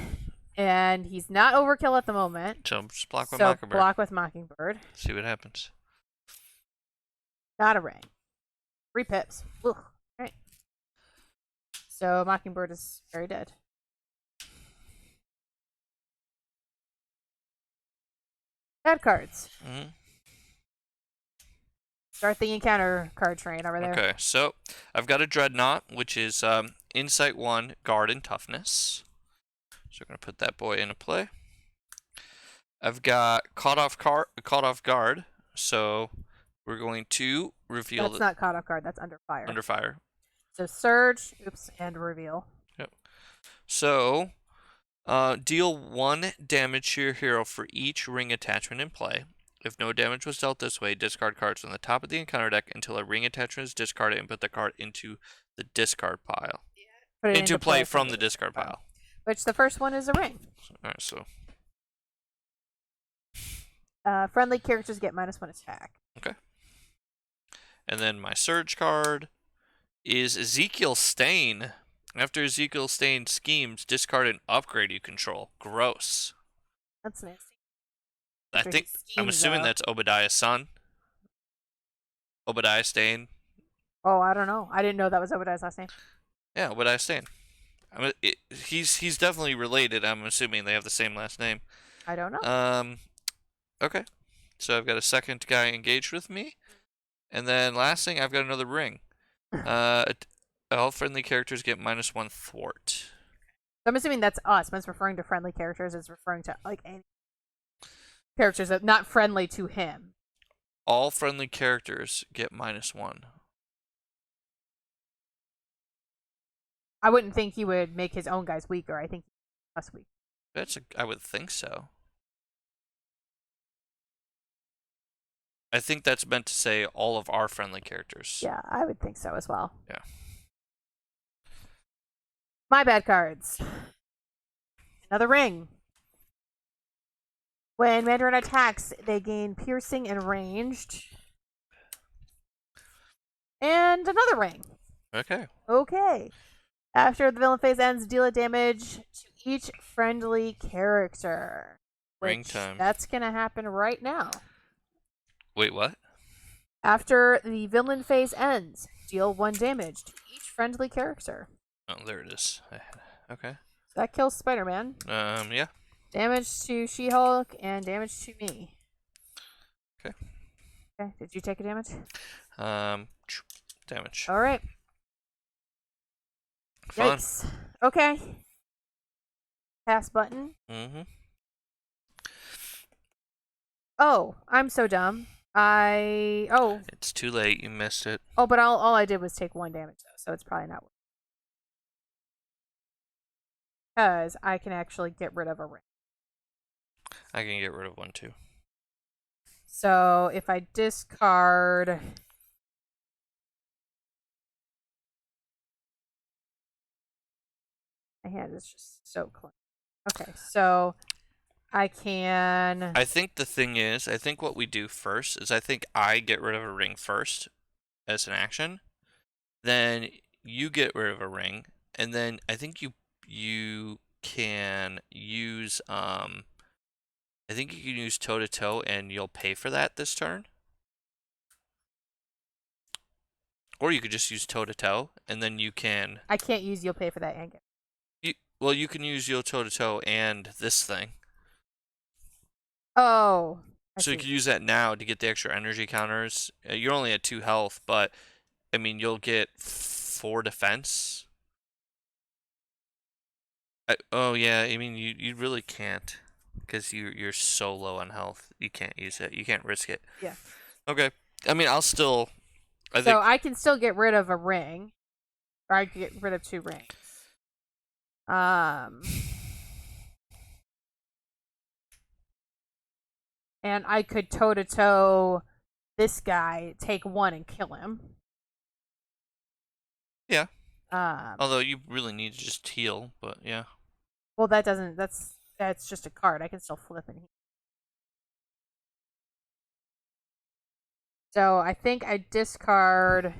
and he's not overkill at the moment. So just block with So Mockingbird. block with Mockingbird. See what happens. Not a ring. 3 pips. Ugh. All right. So Mockingbird is very dead. Bad cards. Start the encounter card train over there. Okay, so I've got a Dreadnought, which is Insight 1, Guard, and Toughness. So we're going to put that boy into play. I've got Caught Off Guard, so we're going to reveal... That's not Caught Off Guard, that's Under Fire. Under Fire. So Surge, and reveal. Yep. So, deal 1 damage to your hero for each ring attachment in play. If no damage was dealt this way, discard cards from the top of the encounter deck until a ring attachment is discarded and put the card into the discard pile. Put it into play from the discard pile. Which the first one is a ring. Alright, so. Friendly characters get -1 attack. Okay. And then my Surge card is Ezekiel Stain. After Ezekiel Stain schemes, discard an upgrade you control. Gross. That's nasty. I'm assuming that's Obadiah's son. Obadiah Stain. Oh, I don't know. I didn't know that was Obadiah's last name. Yeah, Obadiah Stain. He's definitely related. I'm assuming they have the same last name. I don't know. Okay. So I've got a second guy engaged with me. And then last thing, I've got another ring. All friendly characters get -1 thwart. I'm assuming that's us. When it's referring to friendly characters, it's referring to like any characters that not friendly to him. All friendly characters get -1. I wouldn't think he would make his own guys weaker. I think us weak. I would think so. I think that's meant to say all of our friendly characters. Yeah, I would think so as well. Yeah. My bad cards. Another ring. When Mandarin attacks, they gain piercing and ranged. And another ring. Okay. Okay. After the villain phase ends, deal a damage to each friendly character. Ring time. That's going to happen right now. Wait, what? After the villain phase ends, deal 1 damage to each friendly character. Oh, there it is. Okay. So that kills Spider-Man. Yeah. Damage to She-Hulk and damage to me. Okay. Okay. Did you take a damage? Damage. All right. Fun. Yikes. Okay. Pass button. Oh, I'm so dumb. It's too late. You missed it. Oh, but all I did was take 1 damage though, so it's probably not worth it. Because I can actually get rid of a ring. I can get rid of 1 too. So if I discard My hand is just so clean. Okay, so I can. I think the thing is, I think what we do first is I think I get rid of a ring first as an action. Then you get rid of a ring, and then I think you can use I think you can use toe to toe, and you'll pay for that this turn. Or you could just use toe to toe, and then you can. I can't use you'll pay for that and get. Well, you can use your toe to toe and this thing. Oh. So you can use that now to get the extra energy counters. You're only at 2 health, but I mean you'll get 4 defense. Oh yeah, I mean you really can't, because you're so low on health. You can't use it. You can't risk it. Yeah. Okay. I mean I'll still. I So think I can still get rid of a ring, or I can get rid of 2 rings. And I could toe to toe this guy, take 1 and kill him. Yeah. Although you really need to just heal, but yeah. Well, that doesn't. That's just a card. I can still flip and heal. So I think I discard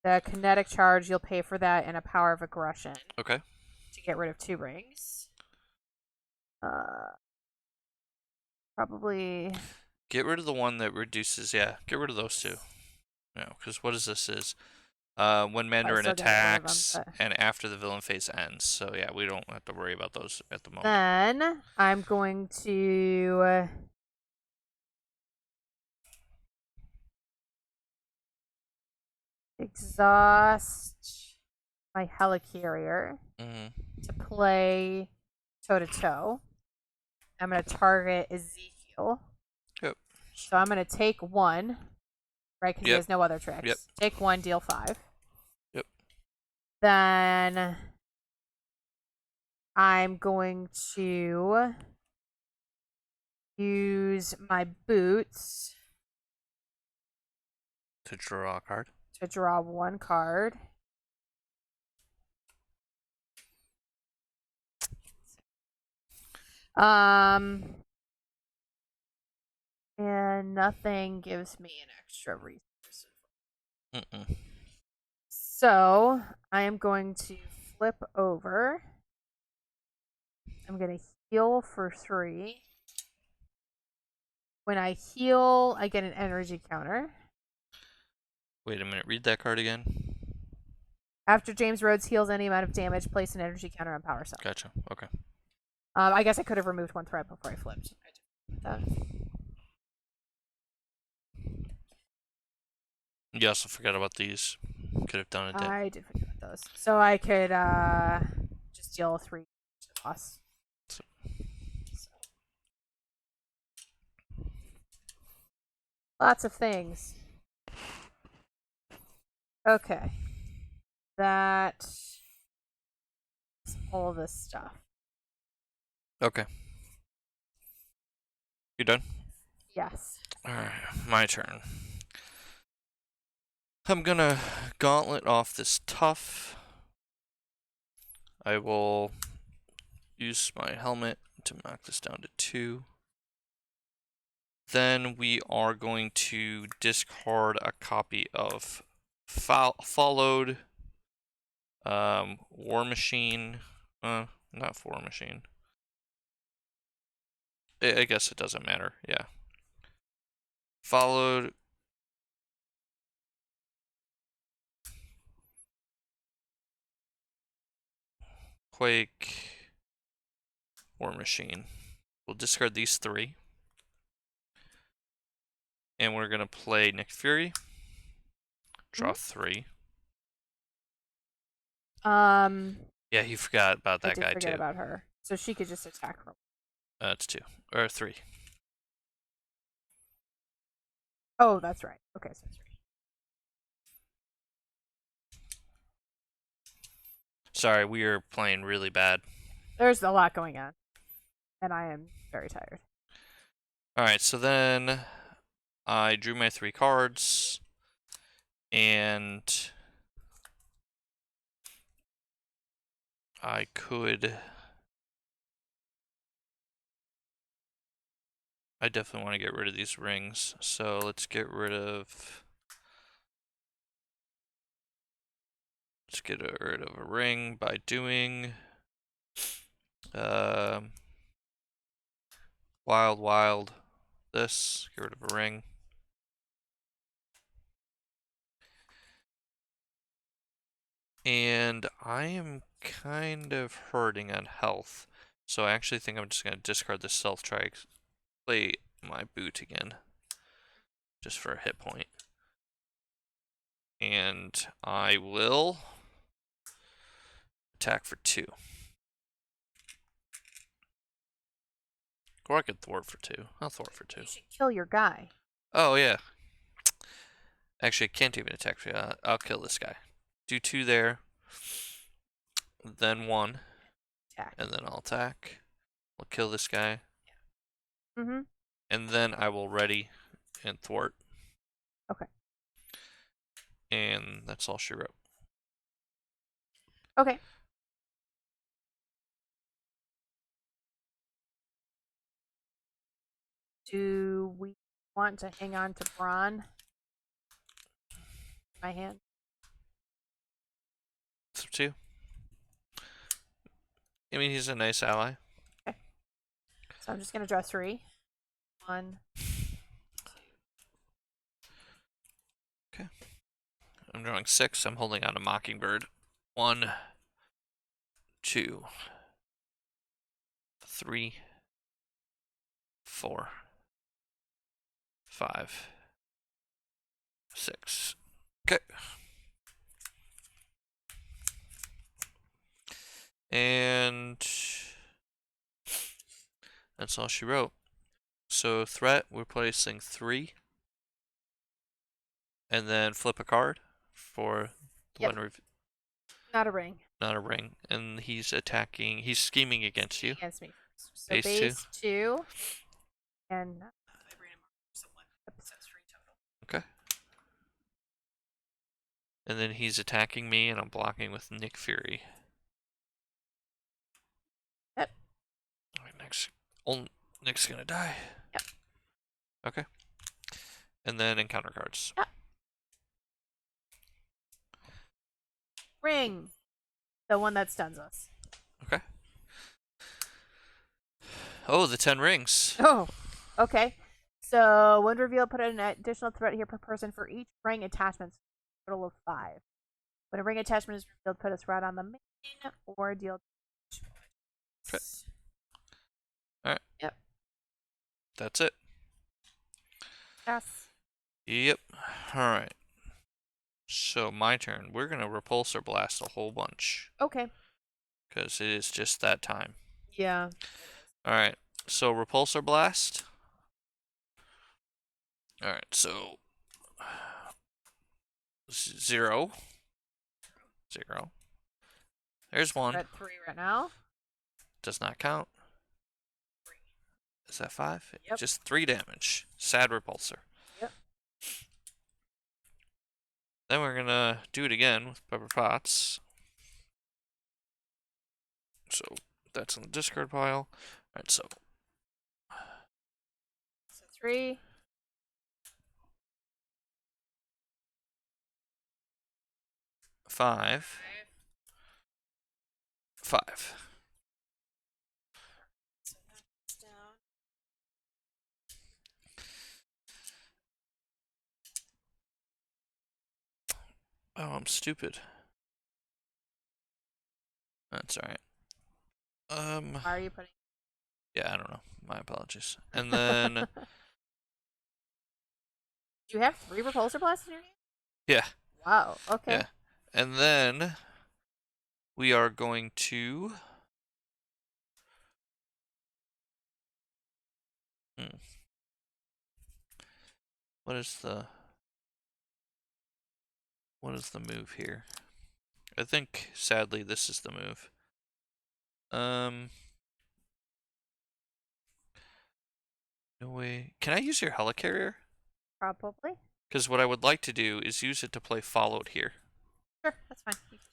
the kinetic charge. You'll pay for that, and a power of aggression. Okay. To get rid of 2 rings. Probably. Get rid of the one that reduces. Yeah, get rid of those 2. No, because what is this? Is when Mandarin attacks and after the villain phase ends. So yeah, we don't have to worry about those at the moment. Then I'm going to exhaust my helicarrier to play toe to toe. I'm going to target Ezekiel. Yep. So I'm going to take 1, right? Because he has no other tricks. Yep. Take 1, deal 5. Yep. Then I'm going to use my boots to draw a card. To draw 1 card. And nothing gives me an extra resource. So I am going to flip over. I'm going to heal for 3. When I heal, I get an energy counter. Wait a minute, read that card again. After James Rhodes heals any amount of damage, place an energy counter on power cell. Gotcha. Okay. I guess I could have removed 1 threat before I flipped. You also forgot about these. Could have done it. I did forget about those. So I could just deal 3 to the boss. Lots of things. Okay. That is all this stuff. Okay. You done? Yes. Alright, my turn. I'm gonna gauntlet off this tough. I will use my helmet to knock this down to 2. Then we are going to discard a copy of Followed, War Machine, not War Machine. I guess it doesn't matter, yeah. Followed. Quake, War Machine. We'll discard these 3. And we're going to play Nick Fury. Draw 3. Yeah, you forgot about that guy too. I did forget about her. So she could just attack her. It's 2. Or 3. Oh, that's right. Okay, so 3. Sorry, we are playing really bad. There's a lot going on. And I am very tired. Alright, so then I drew my 3 cards. And I could. I definitely want to get rid of these rings, so let's get rid of. Let's get rid of a ring by doing. Wild. This. Get rid of a ring. And I am kind of hurting on health, so I actually think I'm just going to discard this stealth try play my boot again, just for a hit point. And I will attack for 2. Or I could thwart for 2. I'll thwart for 2. You should kill your guy. Oh, yeah. Actually, I can't even attack for you. I'll kill this guy. Do 2 there. Then 1. Attack. And then I'll attack. I'll kill this guy. Mm-hmm. And then I will ready and thwart. Okay. And that's all she wrote. Okay. Do we want to hang on to Braun? My hand. It's up to you. I mean, he's a nice ally. Okay. So I'm just gonna draw 3. 1. Okay. I'm drawing 6. I'm holding on to Mockingbird. 1, 2, 3, 4, 5, 6. Okay. And that's all she wrote. So threat, we're placing 3. And then flip a card for the Yep. one Not a ring. not a ring. And he's attacking, he's scheming against you. Against me. So Base base 2. And Okay. And then he's attacking me, and I'm blocking with Nick Fury. Yep. Alright, next. Nick's gonna die. Yep. Okay. And then encounter cards. Yep. Ring. The one that stuns us. Okay. Oh, the 10 rings. Oh, okay. So when revealed, put an additional threat here per person for each ring attachment. Total of 5. When a ring attachment is revealed, put a threat on the main or deal. Okay. Alright. Yep. That's it. Yes. Yep. Alright. So my turn. We're gonna repulsor blast a whole bunch. Okay. Because it is just that time. Yeah. Alright. So repulsor blast. Alright, so 0. There's 1. We're at 3 right now. Does not count. Is that 5? Yep. Just 3 damage. Sad repulsor. Yep. Then we're gonna do it again with Pepper Potts. So that's in the discard pile. Alright, so 3. 5. 5. So that's down. Oh, I'm stupid. That's alright. Why are you putting? Yeah, I don't know. My apologies. And then Do you have 3 repulsor blasts in your hand? yeah. Wow. Okay. Yeah. And then we are going to what is the move here? I think sadly this is the move. No way. Can I use your helicarrier? Probably. Because what I would like to do is use it to play followed here. Sure, that's fine. You can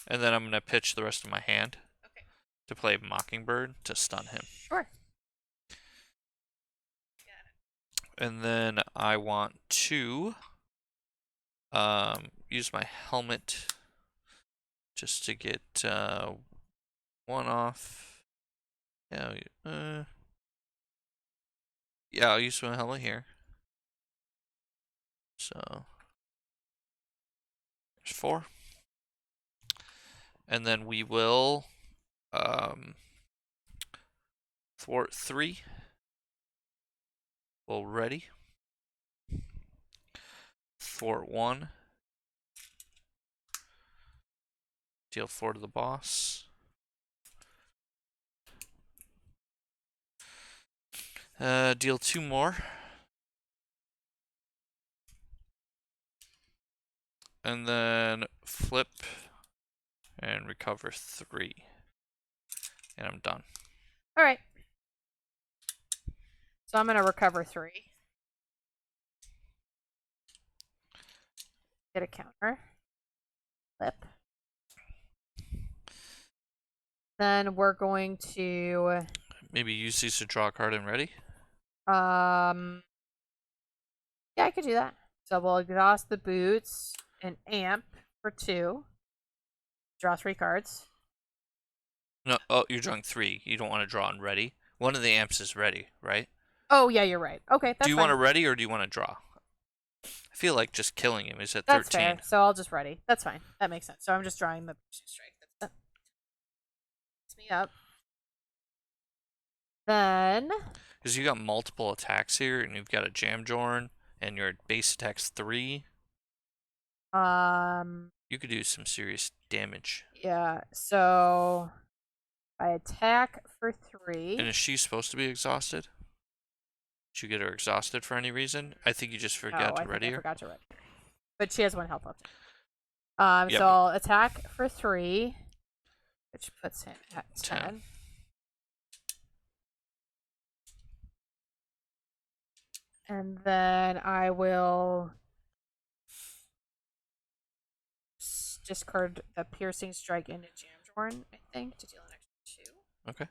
do And then I'm going to pitch the rest of my hand Okay. to play Mockingbird to stun him. Sure. And then I want to use my helmet just to get one off. Yeah, yeah, I'll use my helmet here. So there's 4. And then we will thwart 3. Well, ready. Thwart 1. Deal 4 to the boss. Deal 2 more. And then flip and recover 3. And I'm done. All right. So I'm going to recover 3. Get a counter. Flip. Then we're going to maybe use these to draw a card and ready. yeah, I could do that. So we'll exhaust the boots and amp for 2. Draw 3 cards. No, oh, you're drawing 3. You don't want to draw and ready. One of the amps is ready, right? Oh yeah, you're right. Okay, that's Do you fine. want to ready or do you want to draw? I feel like just killing him is at That's 13. fair. So I'll just ready. That's fine. That makes sense. So I'm just drawing the strike. That's me up. Then Because you got multiple attacks here, and you've got a Jam Jorn, and your base attack's 3. You could do some serious damage. yeah. So I attack for 3. And is she supposed to be exhausted? Did you get her exhausted for any reason? I think you just forgot to ready her. I forgot to ready. But she has 1 health left. Yep. So I'll attack for 3, which puts him at 10. And then I will discard the piercing strike into Jamjorn, I think, to deal an extra 2. Okay.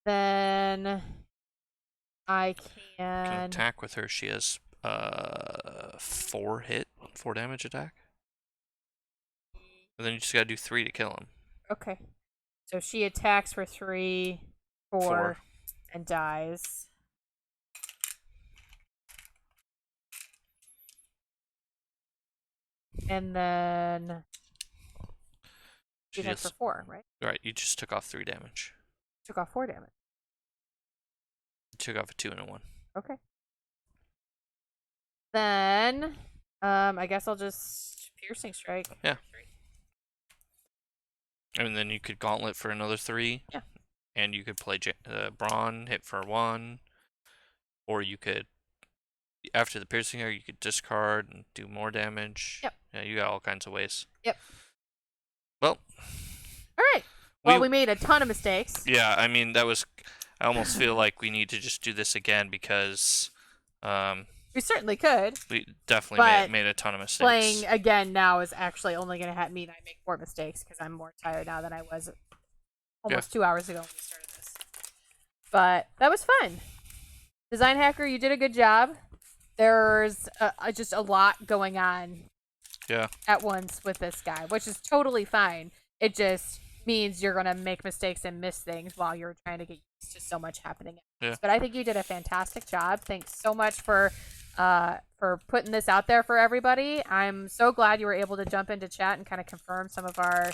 Then I Can attack with her. She has 4 damage attack. And then you just gotta do 3 to kill him. Okay. So she attacks for 3, 4, and dies. And then she hit for 4, right? Right, you just took off 3 damage. Took off 4 damage. You took off a 2 and a 1. Okay. Then, I guess I'll just piercing strike. Yeah. And then you could gauntlet for another 3. Yeah. And you could play Brawn, hit for 1. Or you could, after the piercing here, you could discard and do more damage. Yep. Yeah, you got all kinds of ways. Yep. Well. All right. Well, we made a ton of mistakes. Yeah, I mean, I almost feel like we need to just do this again because we certainly could. We definitely made a ton of mistakes. Playing again now is actually only going to mean I make more mistakes because I'm more tired now than I was almost 2 hours ago when we started this. But that was fun. Designhacker, you did a good job. There's just a lot going on at once with this guy, which is totally fine. It just means you're going to make mistakes and miss things while you're trying to get used to so much happening. Yeah. But I think you did a fantastic job. Thanks so much for putting this out there for everybody. I'm so glad you were able to jump into chat and kind of confirm some of our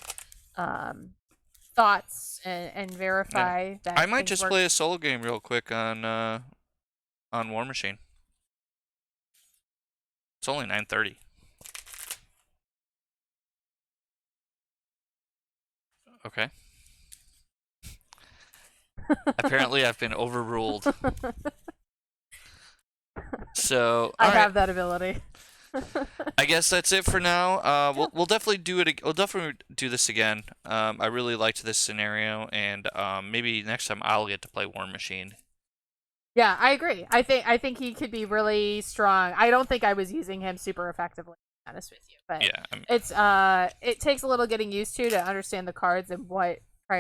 thoughts and verify that I might just play a solo game real quick on War Machine. It's only 9:30. Okay. Apparently, I've been overruled. So I have that ability. I guess that's it for now. We'll definitely do it. We'll definitely do this again. I really liked this scenario, and maybe next time I'll get to play War Machine. Yeah, I agree. I think he could be really strong. I don't think I was using him super effectively. honest with you, but Yeah, it's it takes a little getting used to understand the cards and what to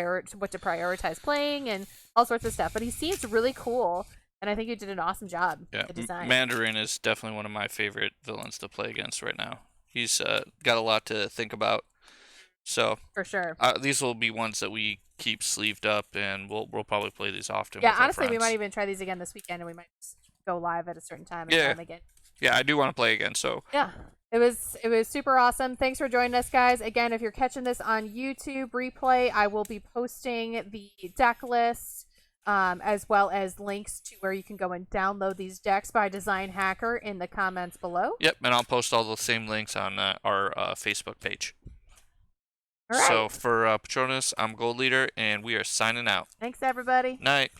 prioritize playing and all sorts of stuff. But he seems really cool, and I think you did an awesome job yeah. with the design. Mandarin is definitely one of my favorite villains to play against right now. He's got a lot to think about. So For sure. these will be ones that we keep sleeved up, and we'll probably play these often. Yeah, with our honestly, we friends. might even try these again this weekend, and we might just go live at a certain time and Yeah. try them again. Yeah, I do want to play again. So yeah, it was super awesome. Thanks for joining us, guys. Again, if you're catching this on YouTube replay, I will be posting the deck list, as well as links to where you can go and download these decks by Designhacker in the comments below. Yep, and I'll post all the same links on our Facebook page. All right. So for Patronus, I'm Gold Leader, and we are signing out. Thanks, everybody. Night.